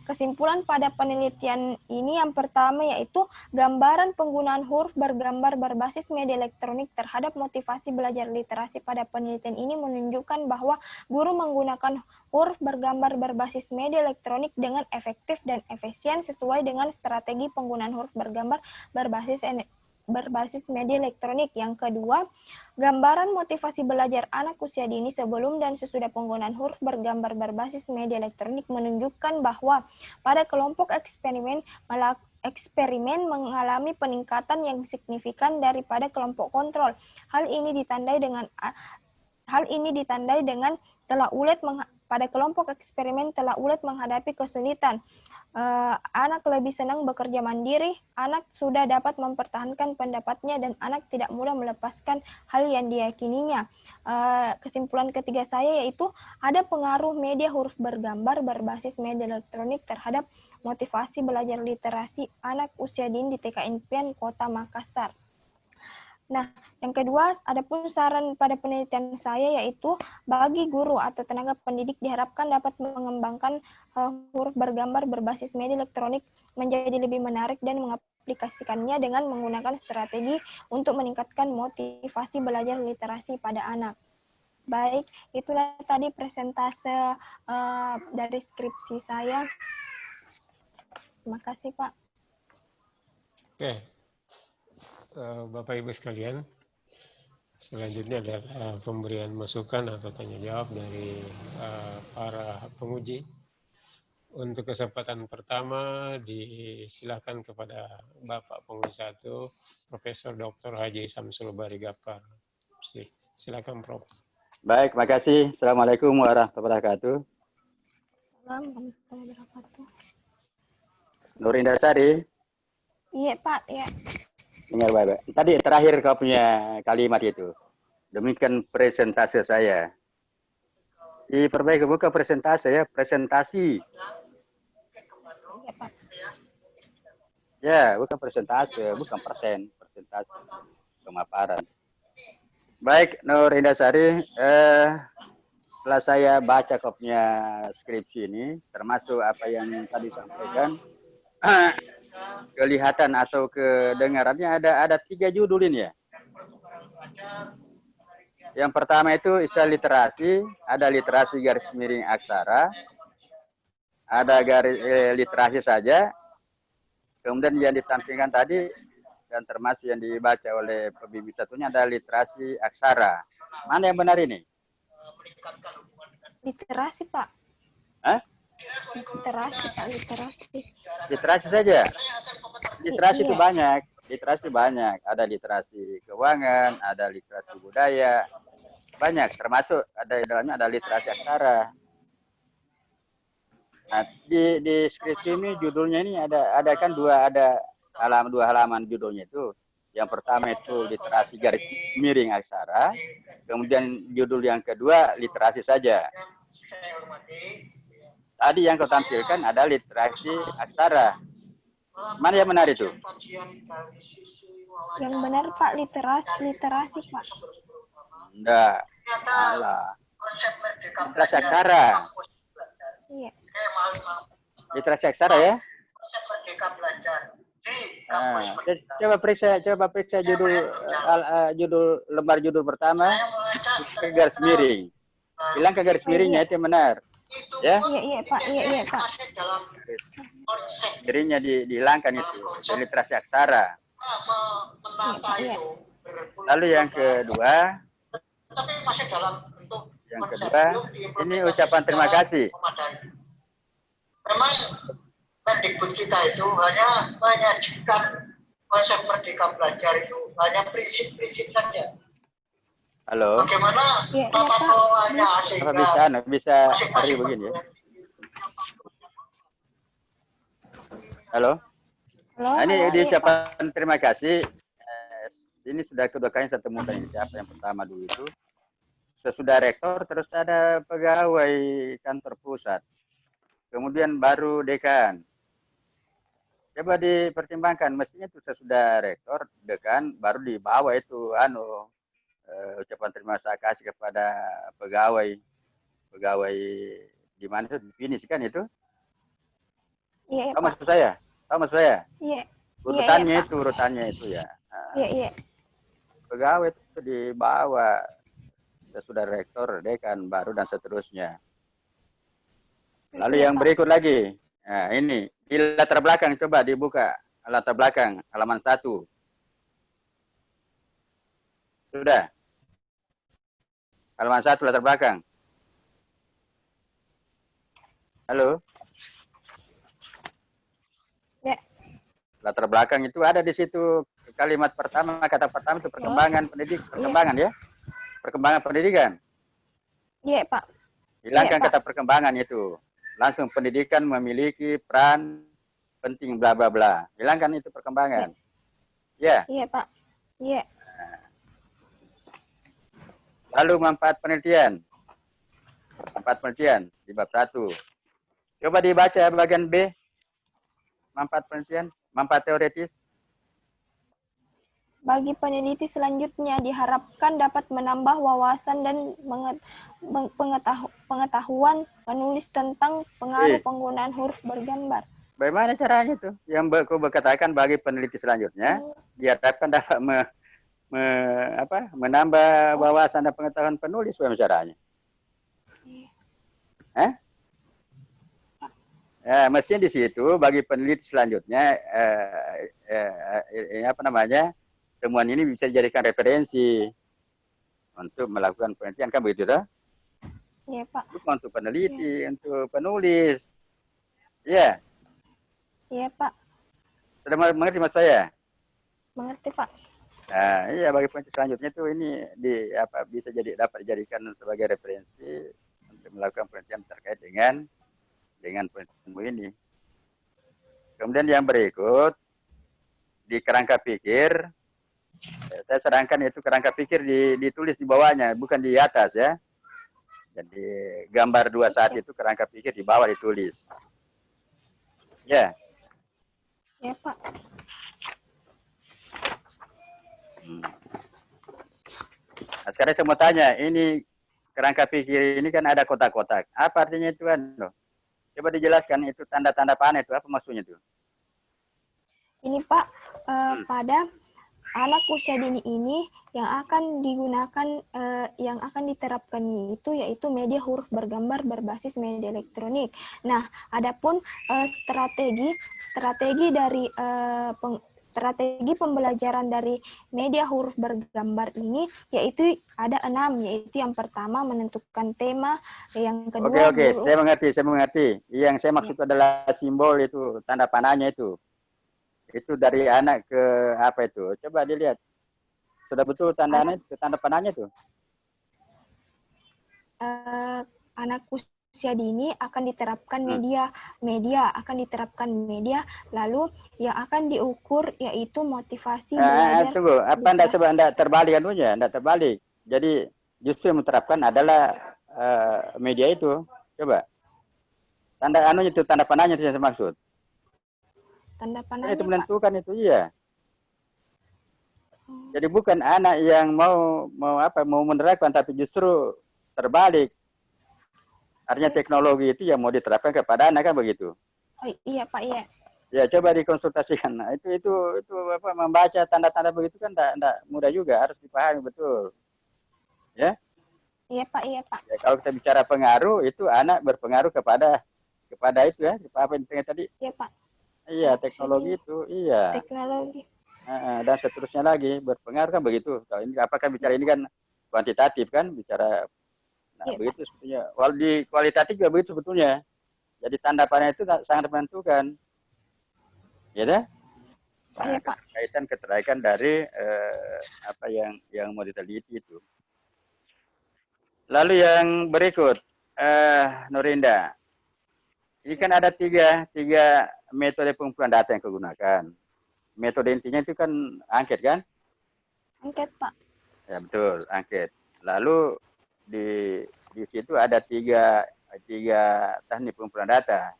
kesimpulan pada penelitian ini yang pertama yaitu gambaran penggunaan huruf bergambar berbasis media elektronik terhadap motivasi belajar literasi pada penelitian ini menunjukkan bahwa guru menggunakan huruf bergambar berbasis media elektronik dengan efektif dan efisien sesuai dengan strategi penggunaan huruf bergambar berbasis media elektronik. Yang kedua, gambaran motivasi belajar anak usia dini sebelum dan sesudah penggunaan huruf bergambar berbasis media elektronik menunjukkan bahwa pada kelompok eksperimen mengalami peningkatan yang signifikan daripada kelompok kontrol. Hal ini ditandai dengan telah ulet pada kelompok eksperimen telah ulet menghadapi kesulitan. Anak lebih senang bekerja mandiri, anak sudah dapat mempertahankan pendapatnya, dan anak tidak mudah melepaskan hal yang diyakininya. Kesimpulan ketiga saya yaitu ada pengaruh media huruf bergambar berbasis media elektronik terhadap motivasi belajar literasi anak usia dini di TK Impian Kota Makassar. Nah, yang kedua, adapun saran pada penelitian saya yaitu bagi guru atau tenaga pendidik diharapkan dapat mengembangkan huruf bergambar berbasis media elektronik menjadi lebih menarik dan mengaplikasikannya dengan menggunakan strategi untuk meningkatkan motivasi belajar literasi pada anak. Baik, itulah tadi presentase dari skripsi saya. Terima kasih, Pak. Oke. Bapak Ibu sekalian, selanjutnya adalah pemberian masukan atau tanya jawab dari para penguji. Untuk kesempatan pertama disilakan kepada Bapak Penguji 1, Profesor Dr. Haji Samsul Bari Ghaffar. Silakan Prof. Baik, makasih. Assalamualaikum warahmatullahi wabarakatuh. Assalamualaikum warahmatullahi wabarakatuh. Nur Indah Sari. Iya Pak, ya. Dengar baik. Tadi terakhir kau punya kalimat itu. Demikian presentase saya. Diperbaiki bukan presentase ya, presentasi. Ya, bukan presentase, bukan persen, presentasi pemaparan. Baik, Nur Indah Sari, setelah saya baca kopnya skripsi ini, termasuk apa yang tadi sampaikan, kelihatan atau kedengarannya ada 3 judul ini ya. Yang pertama itu istilah literasi, ada literasi garis miring aksara, ada garis literasi saja, kemudian yang ditampilkan tadi dan termasuk yang dibaca oleh pembimbing satunya ada literasi aksara. Mana yang benar ini? Literasi Pak. Hah? Literasi Pak, literasi. Literasi saja. Literasi itu banyak. Literasi banyak. Ada literasi keuangan, ada literasi budaya, banyak. Termasuk ada di dalamnya ada literasi aksara. Nah, di skripsi ini judulnya ini ada kan dua halaman judulnya itu. Yang pertama itu literasi garis miring aksara, kemudian judul yang kedua literasi saja. Tadi yang kau tampilkan ada literasi aksara. Mana yang benar itu? Yang benar Pak, literasi Pak. Enggak. Salah. Literasi aksara. Iya. Literasi aksara ya? Nah, coba periksa judul lembar judul pertama ke garis miring. Bilang ke garis miringnya itu yang benar. Ya? Iya Pak, iya Pak. Miringnya dihilangkan itu, literasi aksara. Iya. Lalu yang kedua, ini ucapan terima kasih. Memang Mendikbud kita itu hanya menyajikan konsep merdeka belajar itu hanya prinsip-prinsip saja. Halo. Bagaimana tata kelolanya sehingga bisa hari begini ya? Halo. Halo. Ini diucapkan terima kasih. Ini sudah kedua kali saya temukan ini. Siapa yang pertama dulu itu? sesudah rektor terus ada pegawai kantor pusat. Kemudian baru dekan. Coba dipertimbangkan, mestinya itu sesudah rektor, dekan, baru dibawa itu ucapan terima kasih kepada pegawai di mana itu finish kan itu? Iya, Tahu Pak. maksud saya? Tahu maksud saya? Iya. Urutannya itu ya. Iya, iya. Pegawai itu dibawa sesudah rektor, dekan, baru dan seterusnya. Lalu yang berikut lagi. Nah, ini di latar belakang coba dibuka latar belakang halaman 1. Sudah. Halaman 1 latar belakang. Halo. Ya. Latar belakang itu ada di situ kalimat pertama, kata pertama itu perkembangan ya. Perkembangan pendidikan. Iya, Pak. Hilangkan kata perkembangan itu. Langsung pendidikan memiliki peran penting bla bla bla. Hilangkan itu perkembangan. Ya. Iya, Pak. Iya. Lalu manfaat penelitian. Manfaat penelitian di bab 1. Coba dibaca bagian B. Manfaat penelitian, manfaat teoretis. Bagi peneliti selanjutnya diharapkan dapat menambah wawasan dan pengetahuan penulis tentang pengaruh penggunaan huruf bergambar. Bagaimana caranya itu? Yang aku berkatakan bagi peneliti selanjutnya diharapkan dapat menambah wawasan dan pengetahuan penulis. Bagaimana caranya? Ya, mestinya di situ bagi peneliti selanjutnya temuan ini bisa dijadikan referensi untuk melakukan penelitian, kan begitu toh? Iya, Pak. Bukan untuk peneliti, untuk penulis. Iya. Iya, Pak. Sudah mengerti maksud saya? Mengerti, Pak. Nah, iya bagi peneliti selanjutnya itu ini bisa dapat dijadikan sebagai referensi untuk melakukan penelitian terkait dengan penelitianmu ini. Kemudian yang berikut di kerangka pikir, saya sarankan itu kerangka pikir ditulis di bawahnya, bukan di atas ya. Jadi gambar 21 itu kerangka pikir di bawah ditulis. Ya. Ya, Pak. Nah, sekarang saya mau tanya, ini kerangka pikir ini kan ada kotak-kotak. Apa artinya itu kan? Coba dijelaskan itu tanda-tanda panah itu apa maksudnya itu? Ini Pak, pada anak usia dini ini yang akan digunakan, yang akan diterapkan itu yaitu media huruf bergambar berbasis media elektronik. Nah, adapun strategi dari strategi pembelajaran dari media huruf bergambar ini yaitu ada 6, yaitu yang pertama menentukan tema, yang kedua Oke, saya mengerti. Yang saya maksud adalah simbol itu, tanda panahnya itu. Itu dari anak ke apa itu? Coba dilihat. Sudah betul tanda panahnya itu? Anak usia dini akan diterapkan media, lalu yang akan diukur yaitu motivasi belajar. Tunggu, apa Anda terbalik anunya? Anda terbalik. Jadi justru yang menerapkan adalah media itu. Coba. Tanda anunya itu, tanda panahnya itu yang saya maksud. Tanda panahnya, itu menentukan Pak. Itu iya. Jadi bukan anak yang mau menerapkan, tapi justru terbalik. Artinya teknologi itu yang mau diterapkan kepada anak, kan begitu? Oh, iya, Pak, iya. Ya, coba dikonsultasikan. Nah, itu membaca tanda-tanda begitu kan enggak mudah juga, harus dipahami betul. Ya? Iya, Pak, iya, Pak. Ya, kalau kita bicara pengaruh, itu anak berpengaruh kepada itu ya, apa yang tadi? Iya, Pak. Iya, teknologi itu, iya. Teknologi. Dan seterusnya lagi berpengaruh kan begitu. Kalau ini apakah bicara ini kan kuantitatif kan, bicara begitu sebetulnya. Walau di kualitatif juga begitu sebetulnya. Jadi tanda panah itu sangat menentukan. Ya dah? Iya, Pak. Keterkaitan dari apa yang mau diteliti itu. Lalu yang berikut, Nurinda. Ini kan ada tiga metode pengumpulan data yang digunakan. Metode intinya itu kan angket kan? Angket, Pak. Ya betul, angket. Lalu di situ ada tiga teknik pengumpulan data.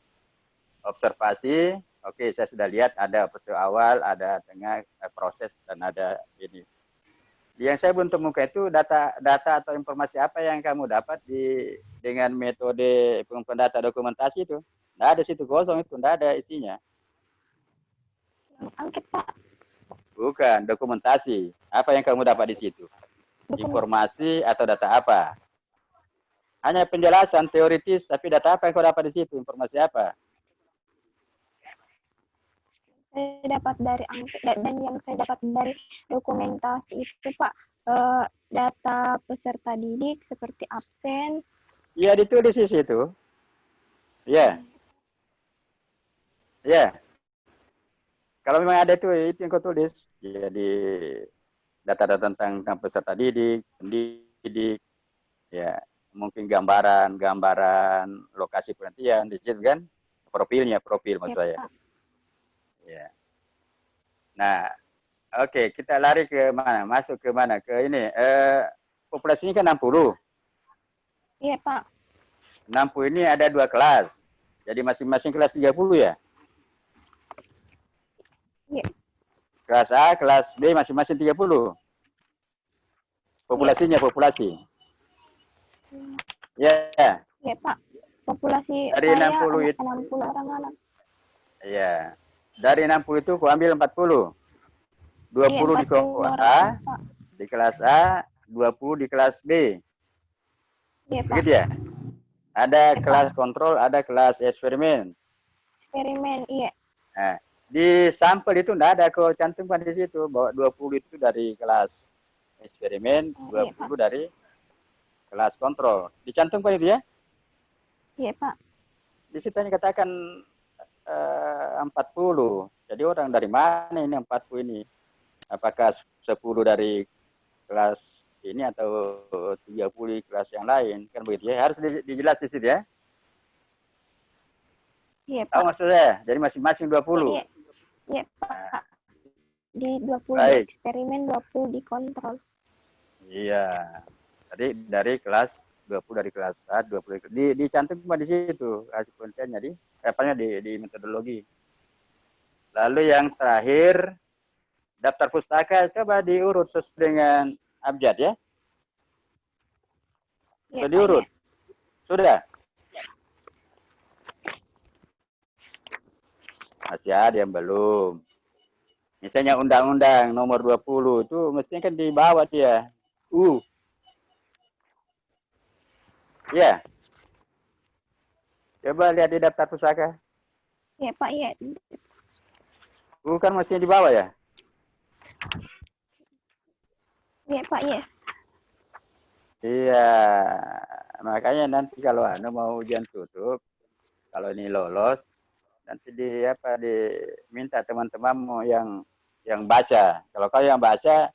Observasi, oke, saya sudah lihat ada peristiwa awal, ada tengah, proses, dan ada ini. Yang saya belum temukan itu data atau informasi apa yang kamu dapat dengan metode pengumpulan data dokumentasi itu. Nggak ada situ, kosong itu, nggak ada isinya. Angket, Pak. Bukan, dokumentasi. Apa yang kamu dapat di situ? Informasi atau data apa? Hanya penjelasan teoritis, tapi data apa yang kau dapat di situ? Informasi apa? Saya dapat dari angket, dan yang saya dapat dari dokumentasi itu, Pak, data peserta didik seperti absen. Iya, ditulis di situ. Ya. Ya. Kalau memang ada itu yang kau tulis. Jadi data-data tentang peserta didik, pendidik, ya, mungkin gambaran lokasi penelitian di situ kan, profil maksud saya. Ya. Nah, oke, kita lari ke mana? Masuk ke mana? Ke ini. Populasinya kan 60. Iya, Pak. 60 ini ada 2 kelas. Jadi masing-masing kelas 30 ya? Iya. Kelas A, kelas B masing-masing 30. Populasinya, populasi. Ya. Iya, Pak. Populasi dari saya 60 itu 60 orang anak. Iya. Dari 60 itu ku ambil 40. 20 di kelompok A, di kelas A, 20 di kelas B. Iya, Pak. Begitu ya? Ada kelas kontrol, ada kelas eksperimen. Eksperimen, iya. Nah, di sampel itu enggak ada kau cantumkan di situ bahwa 20 itu dari kelas eksperimen, 20 dari kelas kontrol. Dicantumkan itu ya? Iya, Pak. Di situ hanya katakan 40. Jadi orang dari mana ini 40 ini? Apakah 10 dari kelas ini atau 30 di kelas yang lain? Kan begitu ya. Harus dijelas di situ ya. Iya, Pak. Tahu maksud saya? Jadi masing-masing 20. Iya, Pak. Di 20 Baik. di eksperimen, 20 di kontrol. Iya. Tadi dari kelas 20 dari kelas A, 20 dicantumkan di situ hasil penelitiannya di metodologi. Lalu yang terakhir daftar pustaka, coba diurut sesuai dengan abjad ya. Sudah diurut? Sudah? Masih ada yang belum. Misalnya undang-undang nomor 20 itu mestinya kan dibawa dia. Iya. Coba lihat di daftar pustaka. Iya, Pak, iya. Bukan mestinya dibawa ya? Iya, Pak, iya. Iya. Makanya nanti kalau mau ujian tutup, kalau ini lolos, nanti diminta teman-temanmu yang baca. Kalau kau yang baca,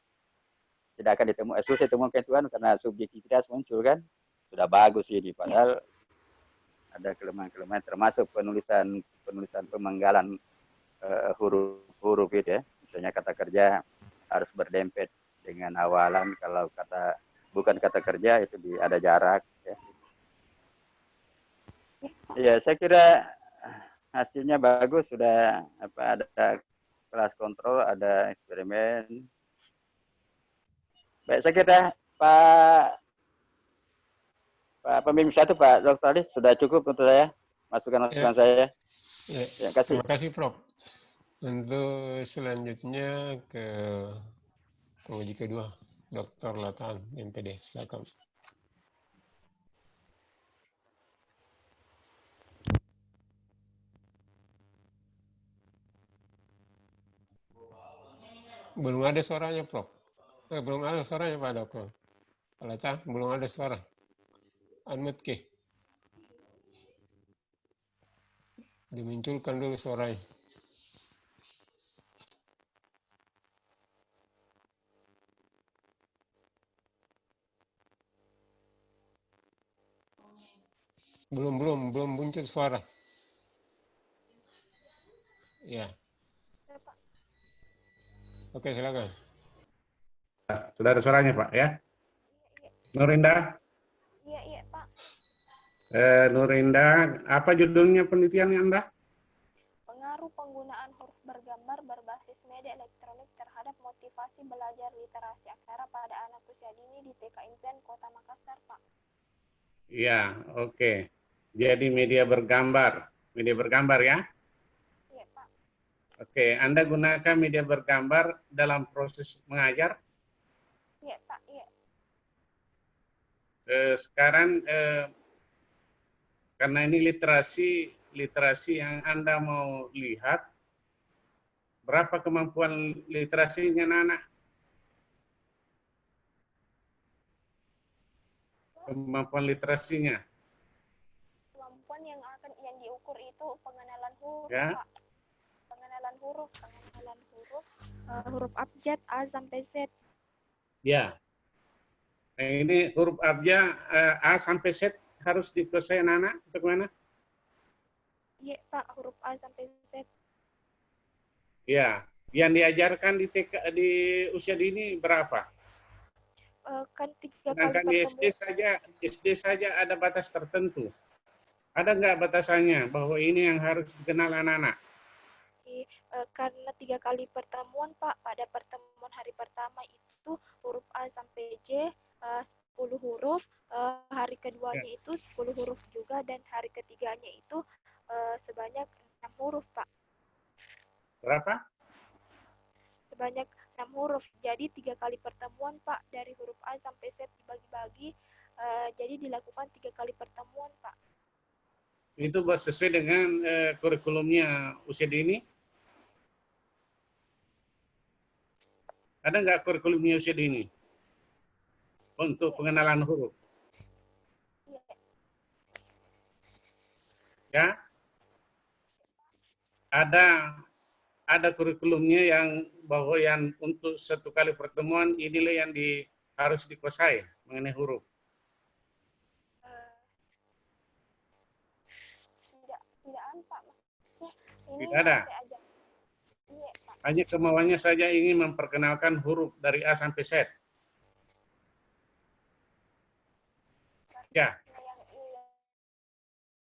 tidak akan susah ditemukan Tuhan karena subjektivitas muncul kan. Sudah bagus ini, padahal ada kelemahan-kelemahan termasuk penulisan pemenggalan huruf itu ya. Misalnya kata kerja harus berdempet dengan awalan, kalau bukan kata kerja itu ada jarak ya. Iya, saya kira hasilnya bagus, sudah ada kelas kontrol, ada eksperimen. Baik, saya kira Pak pembimbing 1, Pak Dr. Ali, sudah cukup untuk saya masukan saya. Ya, kasih. Terima kasih, Prof. Untuk selanjutnya ke penguji kedua, Dr. Latan, MPD. Silakan. Belum ada suaranya, Prof. Belum ada suaranya, Pak Dokter. Pak Latan, belum ada suara. Unmute ke. Dimunculkan dulu suaranya. Belum muncul suara. Ya. Oke, silakan. Sudah ada suaranya, Pak ya? Nur Indah? Nur Indah, apa judulnya penelitian Anda? Pengaruh penggunaan huruf bergambar berbasis media elektronik terhadap motivasi belajar literasi aksara pada anak usia dini di TK Impian Kota Makassar, Pak. Iya, oke. Jadi media bergambar ya? Iya, Pak. Oke, Anda gunakan media bergambar dalam proses mengajar? Iya, Pak. Iya. Sekarang karena ini literasi yang Anda mau lihat, berapa kemampuan literasinya anak? Kemampuan literasinya? Kemampuan yang diukur itu pengenalan huruf, Ya. Pak. Pengenalan huruf, huruf abjad A sampai Z. Ya. Nah, ini huruf abjad A sampai Z harus dikuasai anak atau mana? Iya, Pak, huruf A sampai Z. Ya, yang diajarkan di TK di usia dini berapa? Kan 3 Sedangkan kali di SD saja ada batas tertentu. Ada nggak batasannya bahwa ini yang harus dikenal anak-anak? Karena 3 kali pertemuan, Pak. Pada pertemuan hari pertama itu huruf A sampai J 10 huruf, hari keduanya itu 10 huruf juga, dan hari ketiganya itu sebanyak 6 huruf, Pak. Berapa? Sebanyak 6 huruf. Jadi 3 kali pertemuan, Pak, dari huruf A sampai Z dibagi-bagi. Jadi dilakukan 3 kali pertemuan, Pak. Itu sesuai dengan kurikulumnya usia dini? Ada nggak kurikulumnya usia dini untuk pengenalan huruf? Ya, ada kurikulumnya yang bahwa yang untuk satu kali pertemuan inilah yang harus dikuasai mengenai huruf. Tidak, Pak. Ini Tidak ada. Iya, Pak. Hanya kemauannya saja ingin memperkenalkan huruf dari A sampai Z. Ya.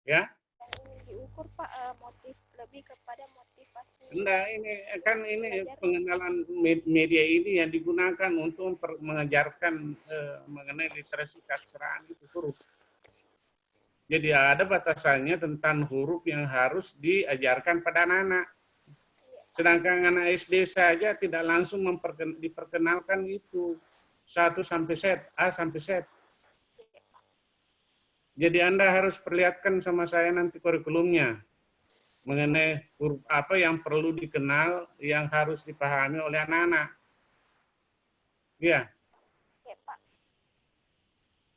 Ya. Yang ingin diukur, Pak, lebih kepada motivasi. Enggak, ini pengenalan media ini yang digunakan untuk mengajarkan mengenai literasi keaksaraan itu huruf. Jadi ada batasannya tentang huruf yang harus diajarkan pada anak-anak. Sedangkan anak SD saja tidak langsung diperkenalkan itu 1 sampai Z, A sampai Z. Jadi Anda harus perlihatkan sama saya nanti kurikulumnya mengenai huruf apa yang perlu dikenal, yang harus dipahami oleh anak-anak. Ya.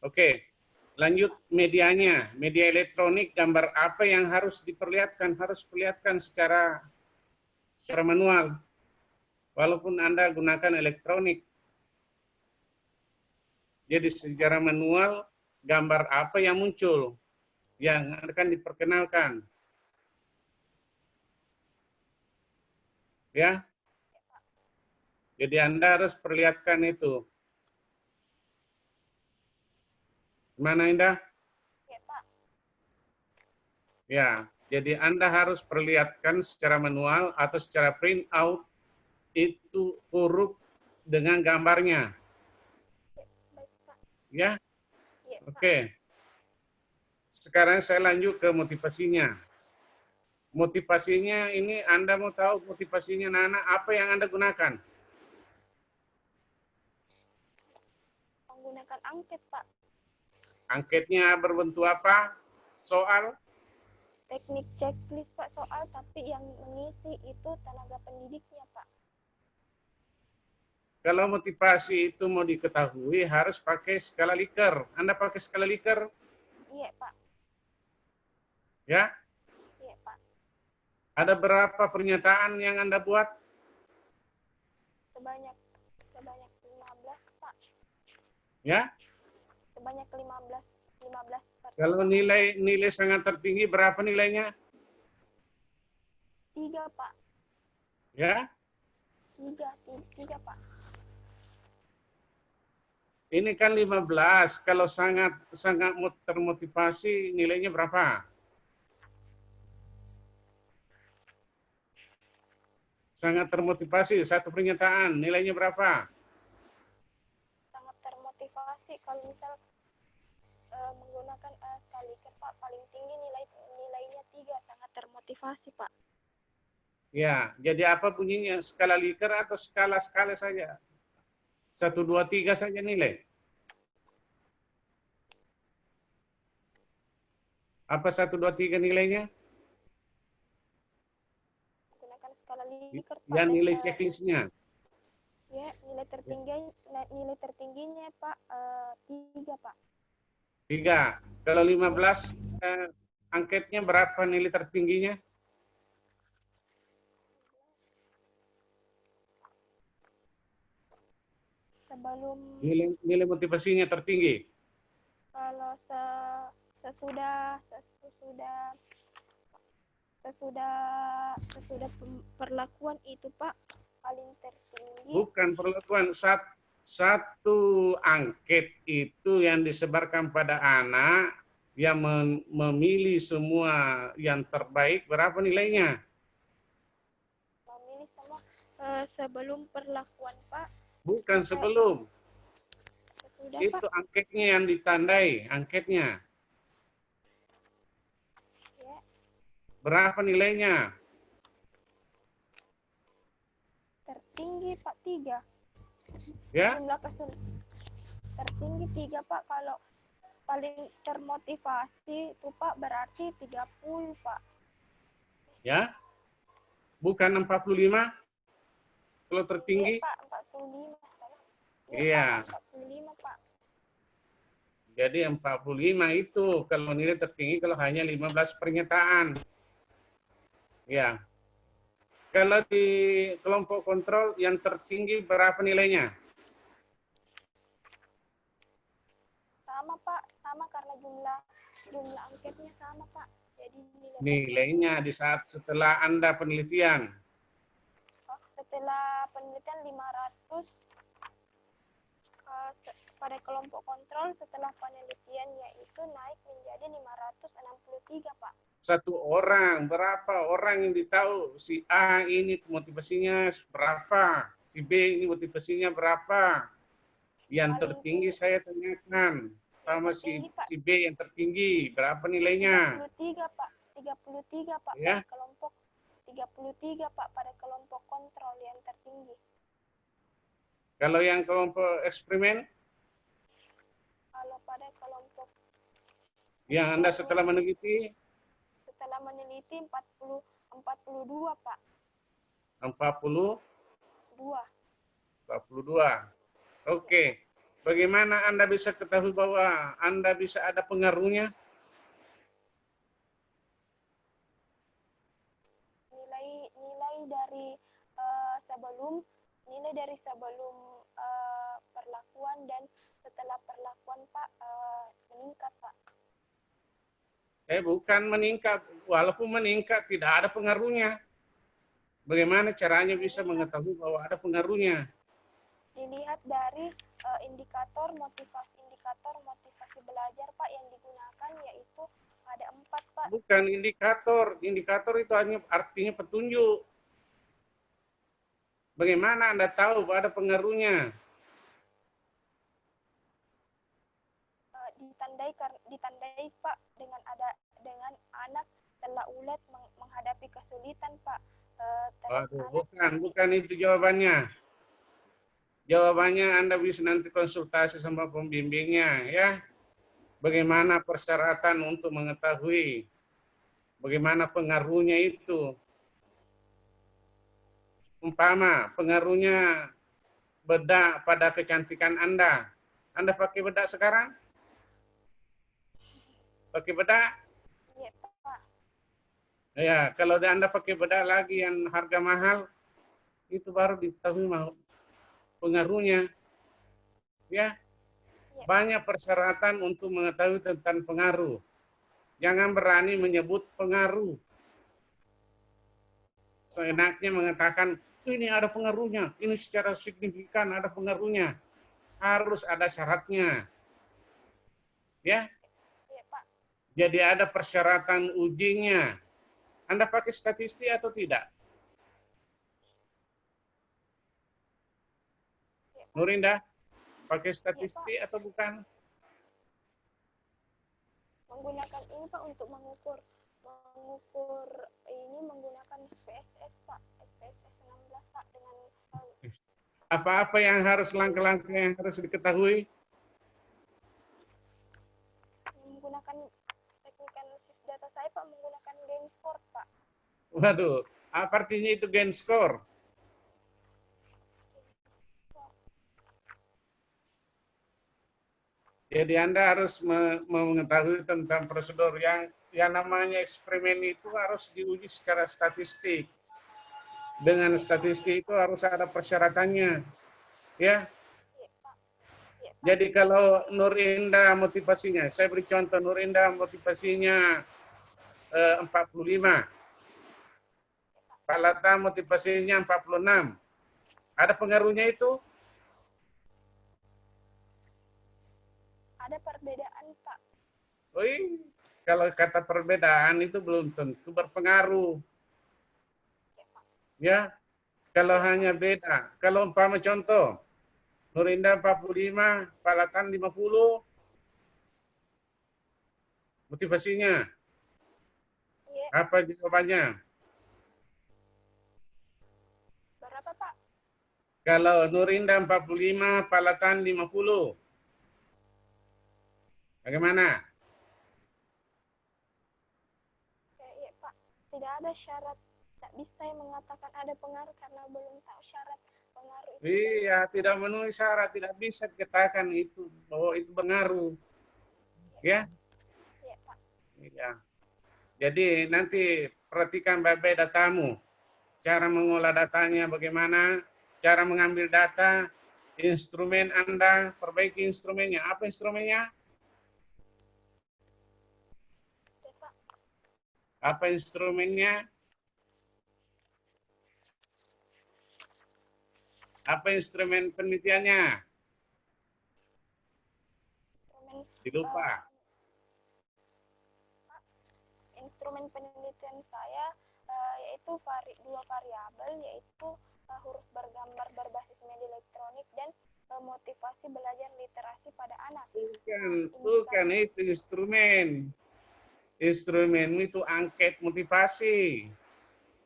Oke, lanjut medianya. Media elektronik, gambar apa yang harus diperlihatkan? Harus perlihatkan secara manual. Walaupun Anda gunakan elektronik. Jadi secara manual, gambar apa yang muncul, yang akan diperkenalkan. Ya, jadi Anda harus perlihatkan itu. Gimana Indah? Ya, Pak. Ya, jadi Anda harus perlihatkan secara manual atau secara print out itu huruf dengan gambarnya. Ya, oke. Sekarang saya lanjut ke motivasinya. Motivasinya ini Anda mau tahu motivasinya anak-anak apa yang Anda gunakan? Menggunakan angket, Pak. Angketnya berbentuk apa? Soal? Teknik checklist, Pak, soal, tapi yang mengisi itu tenaga pendidiknya, Pak. Kalau motivasi itu mau diketahui harus pakai skala Likert. Anda pakai skala Likert? Iya, Pak. Ya? Iya, Pak. Ada berapa pernyataan yang Anda buat? Sebanyak 15, Pak. Ya? Sebanyak 15. Kalau nilai sangat tertinggi berapa nilainya? 3, Pak. Ya? 3, Pak. Ini kan 15. Kalau sangat termotivasi nilainya berapa? Sangat termotivasi satu pernyataan nilainya berapa? Sangat termotivasi kalau misal menggunakan skala Likert Pak, paling tinggi nilainya 3, sangat termotivasi Pak. Ya, jadi apa bunyinya? Skala Likert atau skala-skala saja? 1, 2, 3 saja nilai. Apa 1, 2, 3 nilainya? Gunakan skala Likert Pak. Ya, nilai checklistnya. Ya, nilai tertingginya Pak 3 Pak. 3. Kalau 15 angketnya berapa nilai tertingginya? Sebelum nilai motivasinya tertinggi. Kalau sesudah perlakuan itu Pak paling tertinggi. Bukan perlakuan, satu angket itu yang disebarkan pada anak yang memilih semua yang terbaik, berapa nilainya? Memilih semua sebelum perlakuan Pak. Bukan sebelum. Sesudah, itu Pak. angketnya yang ditandai, angketnya. Ya. Berapa nilainya? Tertinggi Pak 3. Ya? Jumlah tertinggi 3 Pak. Kalau paling termotivasi itu Pak berarti 30 Pak. Ya? Bukan 45? Kalau tertinggi? Ya, Pak, 45. Iya. 45 Pak. Jadi 45 itu kalau nilai tertinggi kalau hanya 15 pernyataan. Ya. Kalau di kelompok kontrol yang tertinggi berapa nilainya? Sama Pak, sama karena jumlah angketnya sama Pak. Jadi nilainya di saat setelah Anda penelitian. Setelah penelitian 500 pada kelompok kontrol, setelah penelitian yaitu naik menjadi 563 Pak. Satu orang, berapa orang yang ditahu? Si A ini motivasinya berapa? Si B ini motivasinya berapa? Yang tertinggi saya tanyakan. Sama si B yang tertinggi, berapa nilainya? 33 Pak, 33 Pak Ya? pada kelompok 33 Pak pada kelompok kontrol yang tertinggi. Kalau yang kelompok eksperimen? Kalau pada kelompok yang Anda setelah meneliti? Setelah meneliti 42 Pak. 42? 42. Oke. Bagaimana Anda bisa ketahui bahwa Anda bisa ada pengaruhnya? Nilai dari sebelum perlakuan dan setelah perlakuan Pak meningkat Pak. Bukan meningkat, walaupun meningkat tidak ada pengaruhnya. Bagaimana caranya bisa mengetahui bahwa ada pengaruhnya? Dilihat dari indikator motivasi belajar Pak yang digunakan yaitu ada 4 Pak. Bukan indikator itu hanya artinya petunjuk. Bagaimana Anda tahu bahwa ada pengaruhnya? Ditandai Pak dengan anak telah ulet menghadapi kesulitan Pak. Bukan itu jawabannya. Jawabannya Anda bisa nanti konsultasi sama pembimbingnya ya. Bagaimana persyaratan untuk mengetahui bagaimana pengaruhnya itu. Umpama pengaruhnya bedak pada kecantikan Anda. Anda pakai bedak sekarang? Pakai bedak? Iya, Pak. Ya, kalau Anda pakai bedak lagi yang harga mahal, itu baru diketahui pengaruhnya. Ya. Banyak persyaratan untuk mengetahui tentang pengaruh. Jangan berani menyebut pengaruh. Seenaknya mengatakan, ini ada pengaruhnya, ini secara signifikan ada pengaruhnya. harus ada syaratnya. Ya. Iya, Pak. Jadi ada persyaratan ujinya. Anda pakai statistik atau tidak? Nurinda, pakai statistik atau bukan? Menggunakan ini Pak untuk mengukur ini menggunakan SPSS Pak, SPSS 16 Pak dengan Apa-apa yang harus langkah-langkah yang harus diketahui? menggunakan teknik analisis data saya Pak, menggunakan gain score Pak. Waduh, apa artinya itu gain score? Jadi Anda harus mengetahui tentang prosedur yang namanya eksperimen itu harus diuji secara statistik. Dengan statistik itu harus ada persyaratannya. Ya. Jadi kalau Nurinda motivasinya, saya beri contoh Nurinda motivasinya 45. Pak Lata motivasinya 46. Ada pengaruhnya itu? Ada perbedaan Pak. Wih, kalau kata perbedaan itu belum tentu berpengaruh. Ya, kalau hanya beda. Kalau umpama contoh, Nurinda 45, Pak Latan 50, motivasinya. Apa jawabannya? Berapa Pak? Kalau Nurinda 45, Pak Latan 50. Bagaimana? Iya Pak, tidak ada syarat. Tidak bisa saya mengatakan ada pengaruh karena belum tahu syarat pengaruh itu. Iya, tidak memenuhi syarat, tidak bisa dikatakan itu bahwa itu pengaruh. Ya? Iya Pak. Iya. Jadi nanti perhatikan baik-baik datamu. Cara mengolah datanya bagaimana, cara mengambil data, instrumen Anda, perbaiki instrumennya. Apa instrumennya? Apa instrumennya? Apa instrumen penelitiannya? Dilupa. Instrumen penelitian saya yaitu dua variabel, yaitu huruf bergambar berbasis media elektronik dan motivasi belajar literasi pada anak. Bukan itu instrumen. Instrumen itu angket motivasi.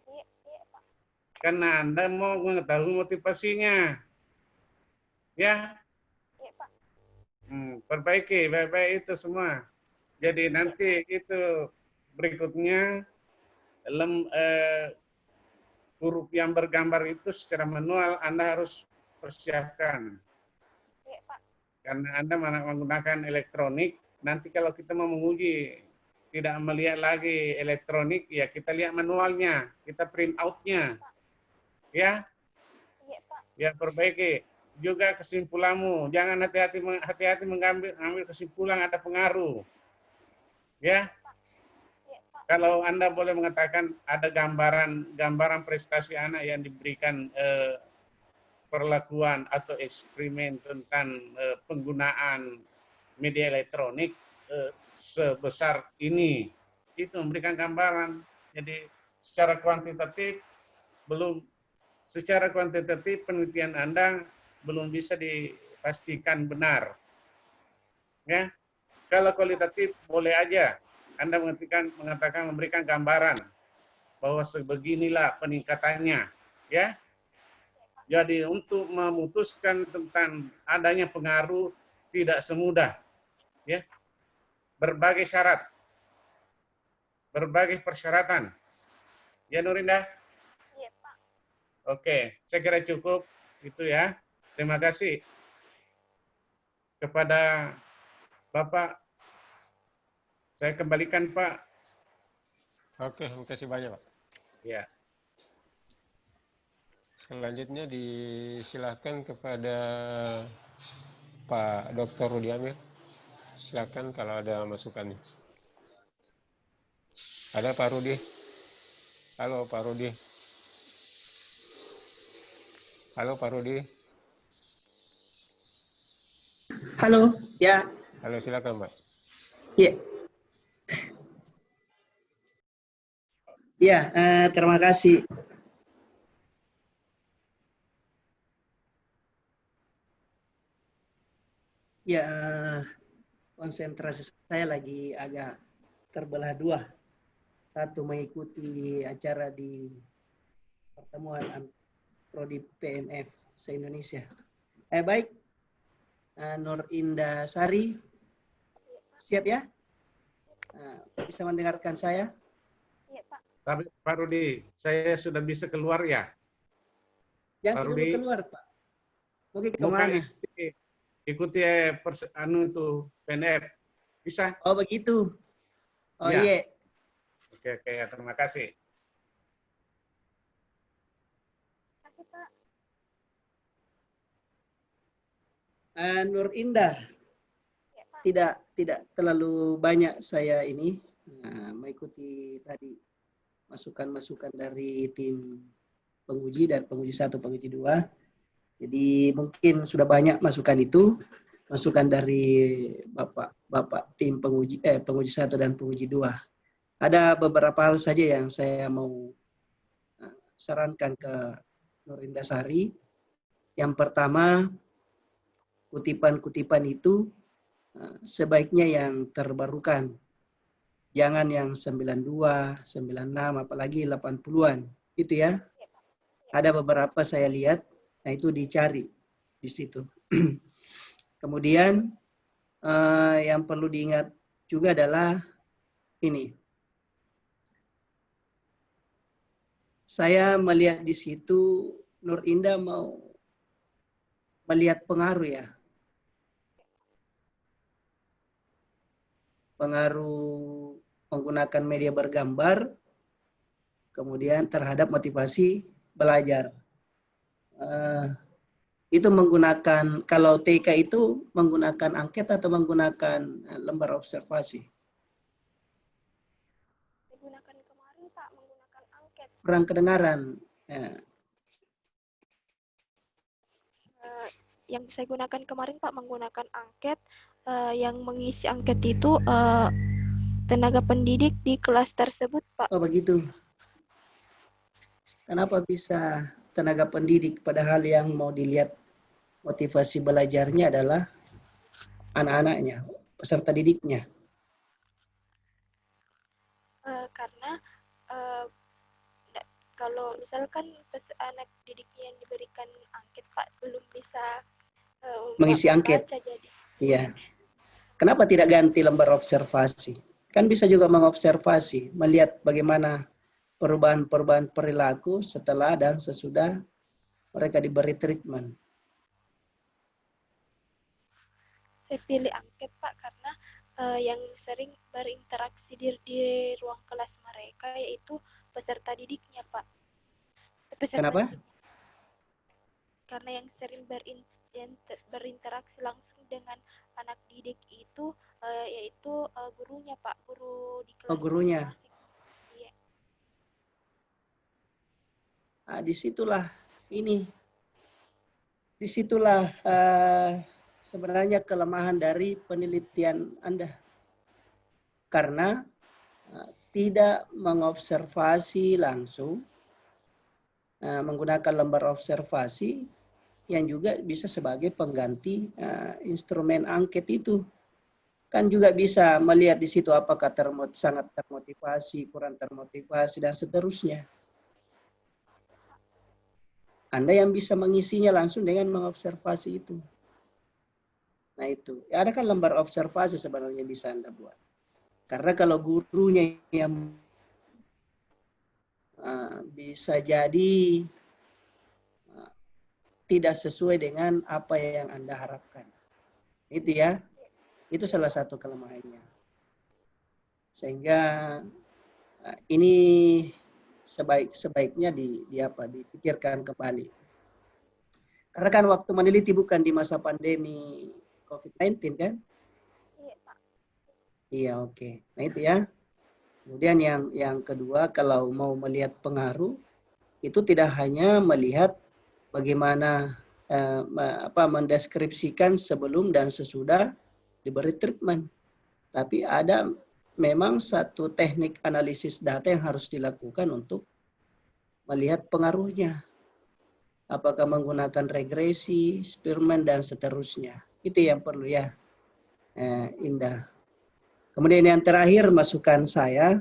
Iya, Pak. Karena Anda mau mengetahui motivasinya. Ya? Iya, Pak. Perbaiki baik-baik itu semua. Jadi nanti itu berikutnya huruf yang bergambar itu secara manual Anda harus persiapkan. Iya, Pak. Karena Anda menggunakan elektronik, nanti kalau kita mau menguji tidak melihat lagi elektronik, ya kita lihat manualnya, kita print out-nya. Ya? Iya, Pak. Ya, perbaiki. Juga kesimpulanmu, jangan hati-hati mengambil kesimpulan ada pengaruh. Ya? Kalau Anda boleh mengatakan ada gambaran prestasi anak yang diberikan perlakuan atau eksperimen tentang penggunaan media elektronik sebesar ini, itu memberikan gambaran. Jadi secara kuantitatif penelitian Anda belum bisa dipastikan benar. Ya, kalau kualitatif boleh aja Anda mengatakan memberikan gambaran bahwa sebeginilah peningkatannya, ya. Jadi untuk memutuskan tentang adanya pengaruh tidak semudah, ya. Berbagai syarat, berbagai persyaratan. Ya Nurinda? Iya, Pak. Oke, saya kira cukup itu ya. Terima kasih kepada Bapak. Saya kembalikan Pak. Oke, terima kasih banyak Pak. Ya. Selanjutnya disilakan kepada Pak Dr. Rudi Amir. Silakan kalau ada masukannya. Ada Pak Rudi? Halo Pak Rudi. Halo Pak Rudi. Halo, ya. Halo, silakan, Mbak. Ya. Ya, terima kasih. Ya, konsentrasi saya lagi agak terbelah dua. Satu mengikuti acara di pertemuan Prodi PNF se-Indonesia. Baik, Nur Indah Sari, siap ya? Bisa mendengarkan saya? Iya, Pak. Tapi Pak Rudi, saya sudah bisa keluar ya? Jangan Pak dulu Rudi, keluar, Pak. Oke, bukan kemana? ikuti itu PNF. Bisa? Oh, begitu. Oh, Ya. iya. Oke, ya, terima kasih. Kasih, Pak. Nur Indah, tidak terlalu banyak saya ini mengikuti tadi masukan-masukan dari tim penguji dan penguji 1, penguji 2. Jadi mungkin sudah banyak masukan itu, masukan dari Bapak tim penguji 1 dan penguji 2. Ada beberapa hal saja yang saya mau sarankan ke Nur Indah Sari. Yang pertama, kutipan-kutipan itu sebaiknya yang terbarukan. Jangan yang 92, 96, apalagi 80-an. Itu ya. Ada beberapa saya lihat, nah itu dicari di situ. Kemudian yang perlu diingat juga adalah ini. Saya melihat di situ Nur Indah mau melihat pengaruh ya. Pengaruh menggunakan media bergambar, kemudian terhadap motivasi belajar. Itu menggunakan, kalau TK itu menggunakan angket atau menggunakan lembar observasi? Digunakan kemarin, Pak, menggunakan angket. Kurang kedengaran. Yang saya gunakan kemarin, Pak, menggunakan angket. Yang mengisi angket itu tenaga pendidik di kelas tersebut, Pak. Oh, begitu. Kenapa bisa tenaga pendidik, padahal yang mau dilihat motivasi belajarnya adalah anak-anaknya, peserta didiknya? Karena kalau misalkan anak didiknya yang diberikan angket, Pak, belum bisa mengisi angket. Jadi. Iya. Kenapa tidak ganti lembar observasi? Kan bisa juga mengobservasi, melihat bagaimana perubahan-perubahan perilaku setelah dan sesudah mereka diberi treatment. Saya pilih angket, Pak, karena yang sering berinteraksi di ruang kelas mereka yaitu peserta didiknya, Pak. Kenapa? Karena yang sering berinteraksi langsung dengan anak didik itu yaitu gurunya, Pak, guru di kelas. Oh, gurunya. Iya. Nah, disitulah sebenarnya kelemahan dari penelitian Anda. Karena tidak mengobservasi langsung, menggunakan lembar observasi yang juga bisa sebagai pengganti instrumen angket itu. Kan juga bisa melihat di situ apakah sangat termotivasi, kurang termotivasi, dan seterusnya. Anda yang bisa mengisinya langsung dengan mengobservasi itu. Nah itu, ada kan lembar observasi sebenarnya bisa Anda buat. Karena kalau gurunya yang bisa jadi tidak sesuai dengan apa yang Anda harapkan. Itu ya. Itu salah satu kelemahannya. Sehingga ini sebaiknya dipikirkan kembali. Karena kan waktu meneliti bukan di masa pandemi COVID-19 kan? Iya, Pak. Iya, oke. Nah itu ya. Kemudian yang kedua, kalau mau melihat pengaruh, itu tidak hanya melihat bagaimana mendeskripsikan sebelum dan sesudah diberi treatment. Tapi ada memang satu teknik analisis data yang harus dilakukan untuk melihat pengaruhnya. Apakah menggunakan regresi, Spearman, dan seterusnya. Itu yang perlu ya, Indah. Kemudian yang terakhir masukan saya,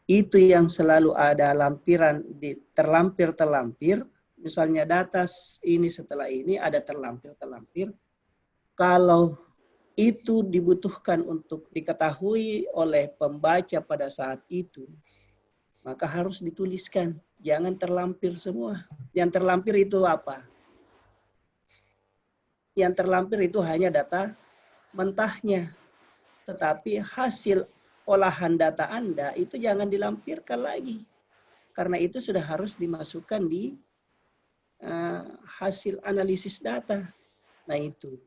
itu yang selalu ada lampiran, terlampir, misalnya data ini setelah ini ada terlampir. Kalau itu dibutuhkan untuk diketahui oleh pembaca pada saat itu, maka harus dituliskan. Jangan terlampir semua. Yang terlampir itu apa? Yang terlampir itu hanya data mentahnya. Tetapi hasil olahan data Anda itu jangan dilampirkan lagi. Karena itu sudah harus dimasukkan di hasil analisis data. Nah itu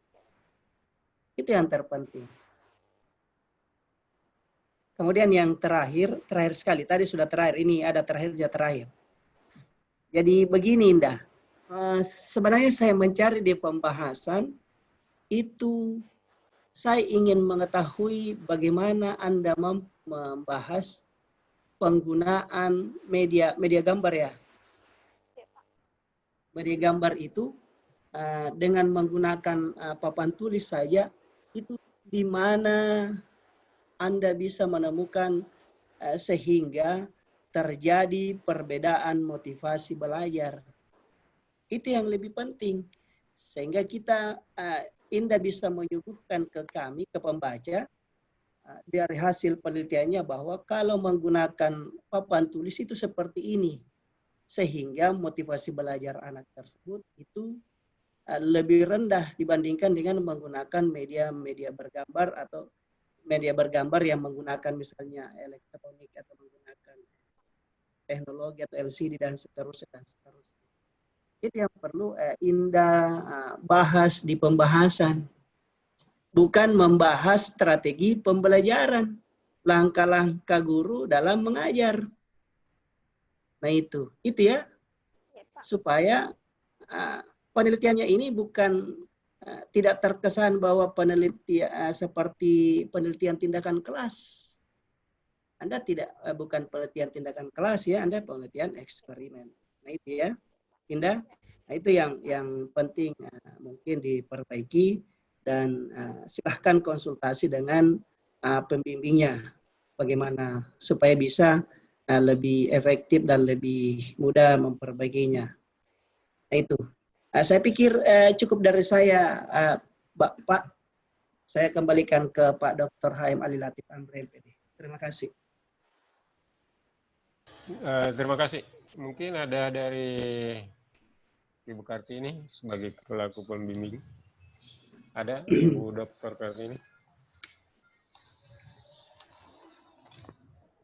yang terpenting. Kemudian yang terakhir sekali. Tadi sudah terakhir, ini ada terakhir. Jadi begini Indah, sebenarnya saya mencari di pembahasan itu, saya ingin mengetahui bagaimana Anda membahas penggunaan media gambar ya. Media gambar itu dengan menggunakan papan tulis saja, itu di mana Anda bisa menemukan sehingga terjadi perbedaan motivasi belajar. Itu yang lebih penting. Sehingga kita, Indah bisa menyuguhkan ke kami, ke pembaca, dari hasil penelitiannya bahwa kalau menggunakan papan tulis itu seperti ini. Sehingga motivasi belajar anak tersebut itu lebih rendah dibandingkan dengan menggunakan media bergambar atau media bergambar yang menggunakan misalnya elektronik atau menggunakan teknologi atau LCD dan seterusnya. Itu yang perlu Indah bahas di pembahasan. Bukan membahas strategi pembelajaran, langkah-langkah guru dalam mengajar. Nah itu ya, supaya penelitiannya ini bukan tidak terkesan bahwa penelitian seperti penelitian tindakan kelas. Anda bukan penelitian tindakan kelas ya, Anda penelitian eksperimen. Nah itu ya, Indah. Nah itu yang penting mungkin diperbaiki, dan silahkan konsultasi dengan pembimbingnya bagaimana supaya bisa lebih efektif dan lebih mudah memperbaikinya. Nah itu. Saya pikir cukup dari saya, Pak. Saya kembalikan ke Pak Dr. Haim Ali Latif Amri, MPD. Terima kasih. Terima kasih. Mungkin ada dari Ibu Kartini sebagai pelaku pembimbing. Ada Ibu Dr. Kartini.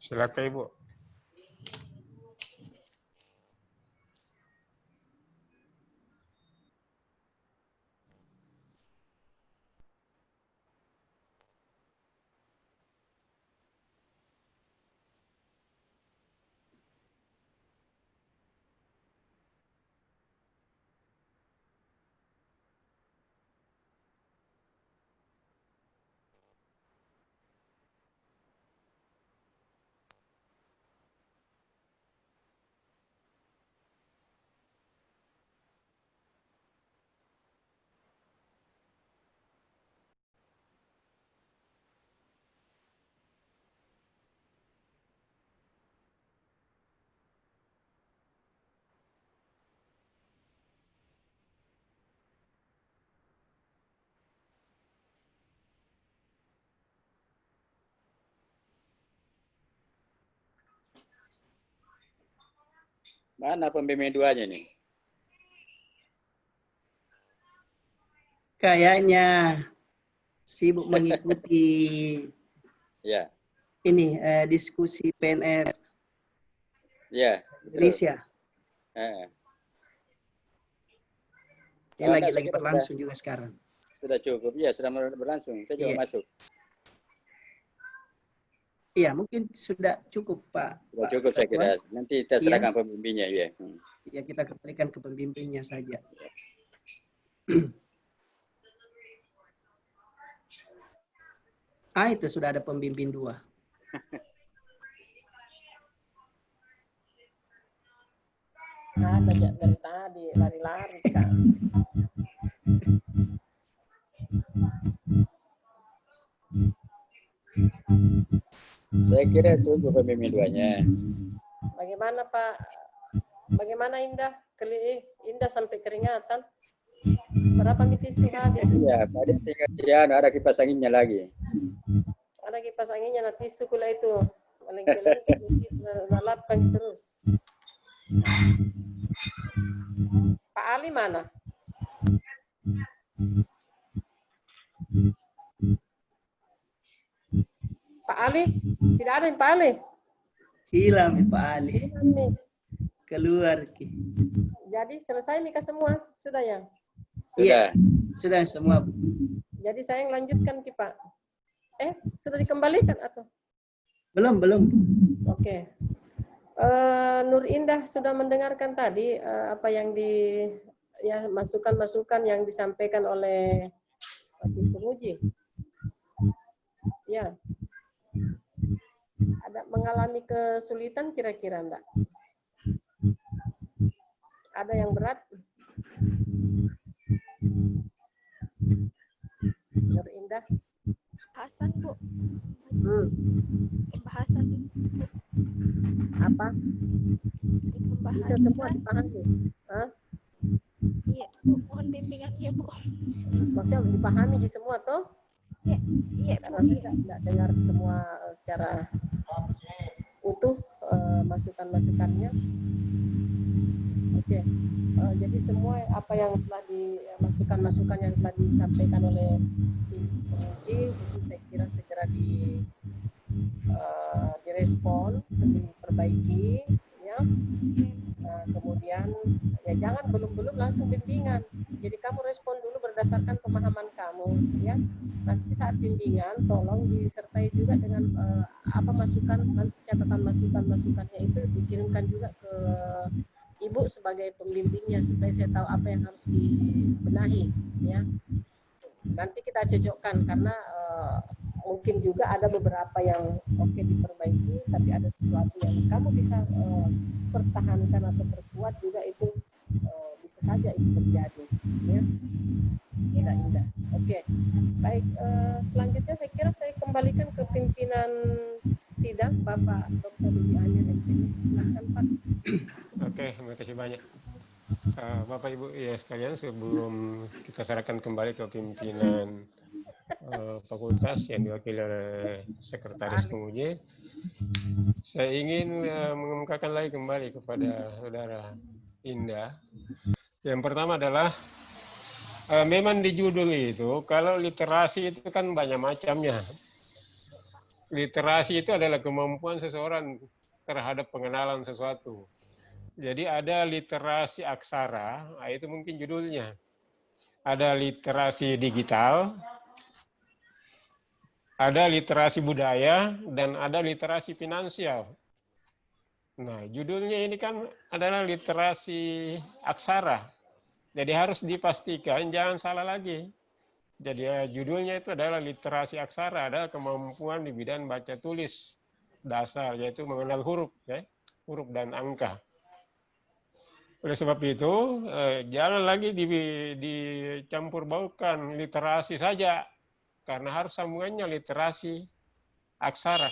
Silakan Ibu. Mana pembimbing duanya nih? Kayaknya sibuk mengikuti Ya. ini diskusi PNS Ya. Indonesia. Ini Oh, lagi berlangsung juga sekarang. Sudah cukup, ya sudah berlangsung. Saya juga masuk. Iya, mungkin sudah cukup Pak. Sudah cukup saya kira. Nanti kita serahkan pembimbingnya ya. Ya kita kembalikan ke pembimbingnya saja. Itu sudah ada pembimbing 2. Ada dari tadi, lari-lari kan. Saya kira cukup pembimbing 2-nya. Bagaimana Pak? Bagaimana Indah? Indah sampai keringatan. Berapa tisu habis? Iya, pada tinggal ada kipas anginnya lagi. Ada kipas anginnya, nanti tisu kula itu. Melengke-lengke lalapkan terus. Pak Ali mana? Pak Ali? Tidak ada Pak Ali? Hilang Pak Ali. Keluar Ki. Jadi selesai Mika semua? Sudah ya? Iya, sudah semua. Jadi saya yang lanjutkan Ki Pak. Sudah dikembalikan atau? Belum. Oke. Nur Indah sudah mendengarkan tadi apa yang masukan-masukan yang disampaikan oleh tim penguji. Ya. Ada mengalami kesulitan kira-kira enggak? Ada yang berat? Nur Indah. Pembahasan, Bu. Pembahasan. Apa? Bisa semua Pembahasan. dipahami? Hah? Iya, Bu. Mohon bimbingannya, Bu. Maksudnya dipahami di semua toh? Iya, Karena saya tidak dengar semua secara utuh masukan-masukannya. Oke. Jadi semua apa yang telah masukan-masukan yang telah disampaikan oleh tim penguji itu saya kira segera direspon, diperbaiki, ya. Kemudian ya jangan belum langsung bimbingan. Jadi kamu respon dulu berdasarkan pemahaman kamu, ya. Nanti saat bimbingan tolong disertai juga dengan apa masukan, nanti catatan masukannya itu dikirimkan juga ke Ibu sebagai pembimbingnya supaya saya tahu apa yang harus dibenahi, ya. Nanti kita cocokkan karena mungkin juga ada beberapa yang oke diperbaiki, tapi ada sesuatu yang kamu bisa pertahankan atau perkuat juga itu bisa saja itu terjadi, ya. Tidak indah. Oke, baik. Selanjutnya saya kira saya kembalikan ke pimpinan sidang Bapak Dr. Dudi Amir MPD. Silakan Pak. Oke, terima kasih banyak. Bapak Ibu ya sekalian, sebelum kita serahkan kembali ke pimpinan fakultas yang diwakili oleh sekretaris penguji, saya ingin mengemukakan lagi kembali kepada saudara Indah. Yang pertama adalah memang di judul itu, kalau literasi itu kan banyak macamnya. Literasi itu adalah kemampuan seseorang terhadap pengenalan sesuatu. Jadi ada literasi aksara, itu mungkin judulnya. Ada literasi digital, ada literasi budaya, dan ada literasi finansial. Nah, judulnya ini kan adalah literasi aksara. Jadi harus dipastikan, jangan salah lagi. Jadi judulnya itu adalah literasi aksara, ada kemampuan di bidang baca tulis dasar, yaitu mengenal huruf, ya, huruf dan angka. Oleh sebab itu, jangan lagi dicampur baukan literasi saja, karena harus sambungannya literasi aksara.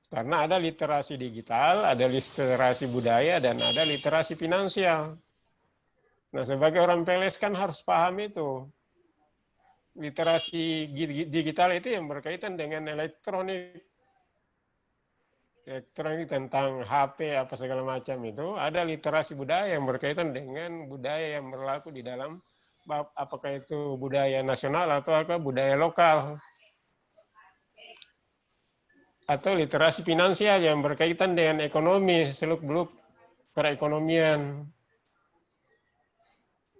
Karena ada literasi digital, ada literasi budaya, dan ada literasi finansial. Nah, sebagai orang PLS kan harus paham itu. Literasi digital itu yang berkaitan dengan elektronik tentang HP apa segala macam itu. Ada literasi budaya yang berkaitan dengan budaya yang berlaku di dalam, apakah itu budaya nasional atau budaya lokal. Atau literasi finansial yang berkaitan dengan ekonomi, seluk-beluk perekonomian.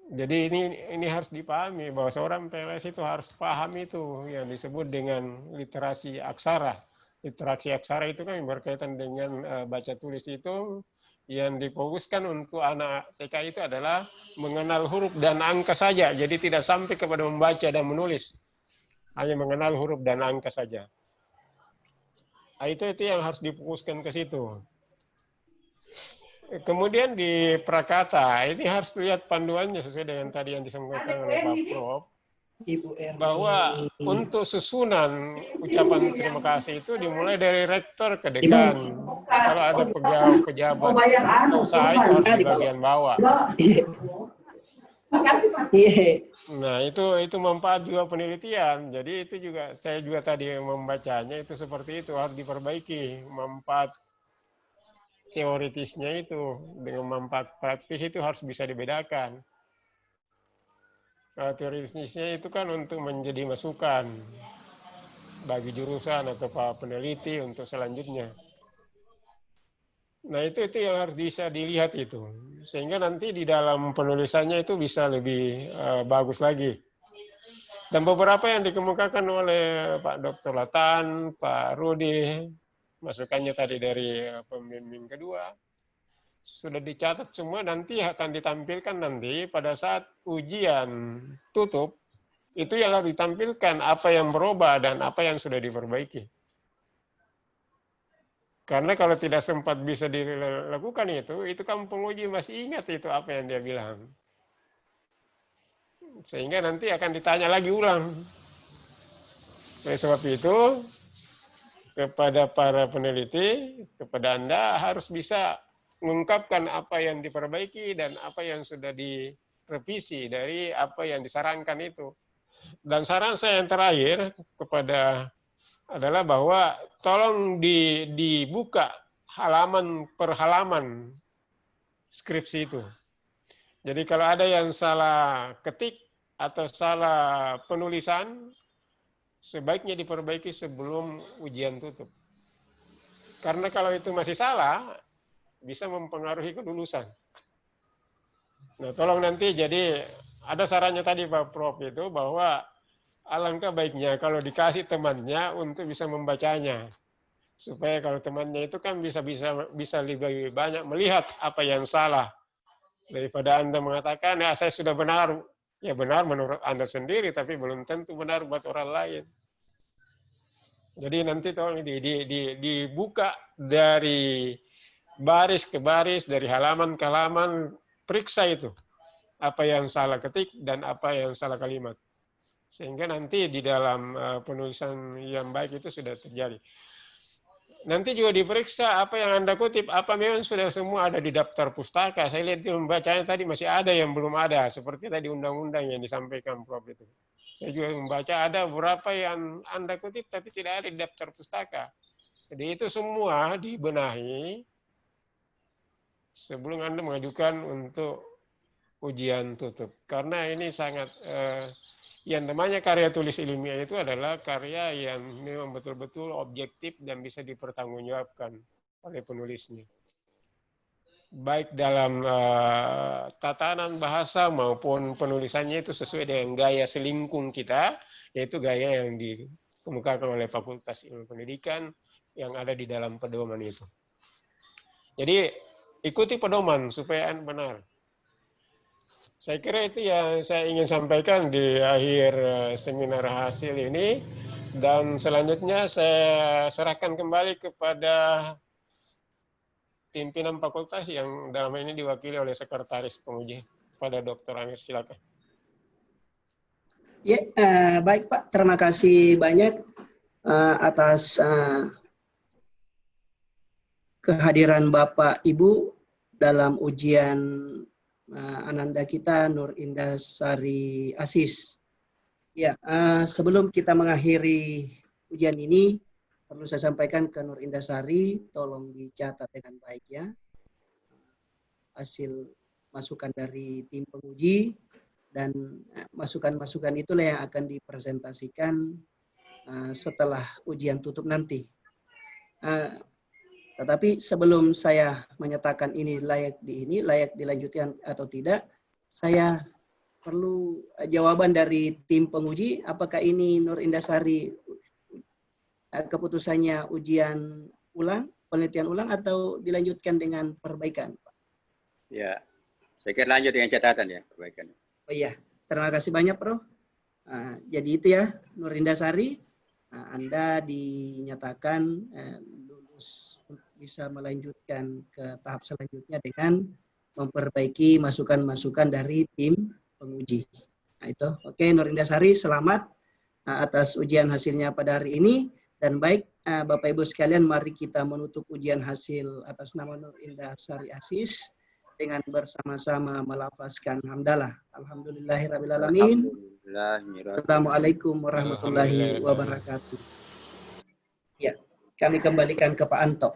Jadi ini harus dipahami bahwa seorang PLS itu harus paham itu yang disebut dengan literasi aksara. Literasi aksara itu kan berkaitan dengan baca tulis itu yang difokuskan untuk anak TK itu adalah mengenal huruf dan angka saja. Jadi tidak sampai kepada membaca dan menulis. Hanya mengenal huruf dan angka saja. Nah, itu yang harus difokuskan ke situ. Kemudian di prakata, ini harus lihat panduannya sesuai dengan tadi yang disampaikan oleh Pak Prof. Bahwa untuk susunan ucapan terima kasih itu dimulai dari rektor ke dekan. Kalau ada pejabat usaha itu harus di bagian bawah. Nah, itu manfaat juga penelitian. Jadi itu juga saya juga tadi membacanya itu seperti itu, harus diperbaiki. Manfaat teoritisnya itu dengan manfaat praktis itu harus bisa dibedakan. Teoritisnya itu kan untuk menjadi masukan bagi jurusan atau para peneliti untuk selanjutnya. Nah, itu yang harus bisa dilihat itu. Sehingga nanti di dalam penulisannya itu bisa lebih bagus lagi. Dan beberapa yang dikemukakan oleh Pak Dr. Latan, Pak Rudi, masukannya tadi dari pembimbing kedua, sudah dicatat semua, nanti akan ditampilkan nanti pada saat ujian tutup, itu yang harus ditampilkan apa yang berubah dan apa yang sudah diperbaiki. Karena kalau tidak sempat bisa dilakukan itu kan penguji masih ingat itu apa yang dia bilang. Sehingga nanti akan ditanya lagi ulang. Oleh sebab itu, kepada para peneliti, kepada Anda harus bisa mengungkapkan apa yang diperbaiki dan apa yang sudah direvisi dari apa yang disarankan itu. Dan saran saya yang terakhir kepada adalah bahwa tolong dibuka halaman per halaman skripsi itu. Jadi kalau ada yang salah ketik atau salah penulisan, sebaiknya diperbaiki sebelum ujian tutup. Karena kalau itu masih salah, bisa mempengaruhi kelulusan. Nah, tolong nanti jadi ada sarannya tadi Pak Prof itu bahwa alangkah baiknya kalau dikasih temannya untuk bisa membacanya. Supaya kalau temannya itu kan bisa lebih banyak melihat apa yang salah. Daripada Anda mengatakan, ya saya sudah benar. Ya benar menurut Anda sendiri, tapi belum tentu benar buat orang lain. Jadi nanti tolong dibuka dari baris ke baris, dari halaman ke halaman, periksa itu. Apa yang salah ketik dan apa yang salah kalimat. Sehingga nanti di dalam penulisan yang baik itu sudah terjadi. Nanti juga diperiksa apa yang Anda kutip, apa memang sudah semua ada di daftar pustaka. Saya lihat di membacanya tadi masih ada yang belum ada. Seperti tadi undang-undang yang disampaikan Prof itu. Saya juga membaca ada beberapa yang Anda kutip tapi tidak ada di daftar pustaka. Jadi itu semua dibenahi sebelum Anda mengajukan untuk ujian tutup. Karena ini sangat, yang namanya karya tulis ilmiah itu adalah karya yang memang betul-betul objektif dan bisa dipertanggungjawabkan oleh penulisnya. Baik dalam tatanan bahasa maupun penulisannya itu sesuai dengan gaya selingkung kita, yaitu gaya yang dikemukakan oleh Fakultas Ilmu Pendidikan yang ada di dalam pedoman itu. Jadi ikuti pedoman supaya Anda benar. Saya kira itu yang saya ingin sampaikan di akhir seminar hasil ini. Dan selanjutnya saya serahkan kembali kepada pimpinan fakultas yang dalam ini diwakili oleh sekretaris penguji. Pada Dr. Amir, silakan. Ya, baik Pak. Terima kasih banyak atas kehadiran Bapak Ibu dalam ujian ananda kita Nur Indah Sari Asis. Ya, sebelum kita mengakhiri ujian ini, perlu saya sampaikan ke Nur Indah Sari, tolong dicatat dengan baik ya. Hasil masukan dari tim penguji dan masukan-masukan itulah yang akan dipresentasikan setelah ujian tutup nanti. Tetapi sebelum saya menyatakan ini layak dilanjutkan atau tidak, saya perlu jawaban dari tim penguji, apakah ini Nur Indah Sari keputusannya ujian ulang penelitian ulang atau dilanjutkan dengan perbaikan? Ya, saya kira lanjut dengan catatan ya, perbaikan. Oh iya, terima kasih banyak, Prof. Jadi itu ya, Nurinda Sari, Anda dinyatakan lulus bisa melanjutkan ke tahap selanjutnya dengan memperbaiki masukan-masukan dari tim penguji. Nah itu, oke Nurinda Sari, selamat atas ujian hasilnya pada hari ini. Dan baik, Bapak Ibu sekalian, mari kita menutup ujian hasil atas nama Nurinda Sari Asis dengan bersama-sama melafazkan hamdalah. Alhamdulillahirrabbilalamin. Assalamualaikum warahmatullahi wabarakatuh. Ya, kami kembalikan ke Pak Anto.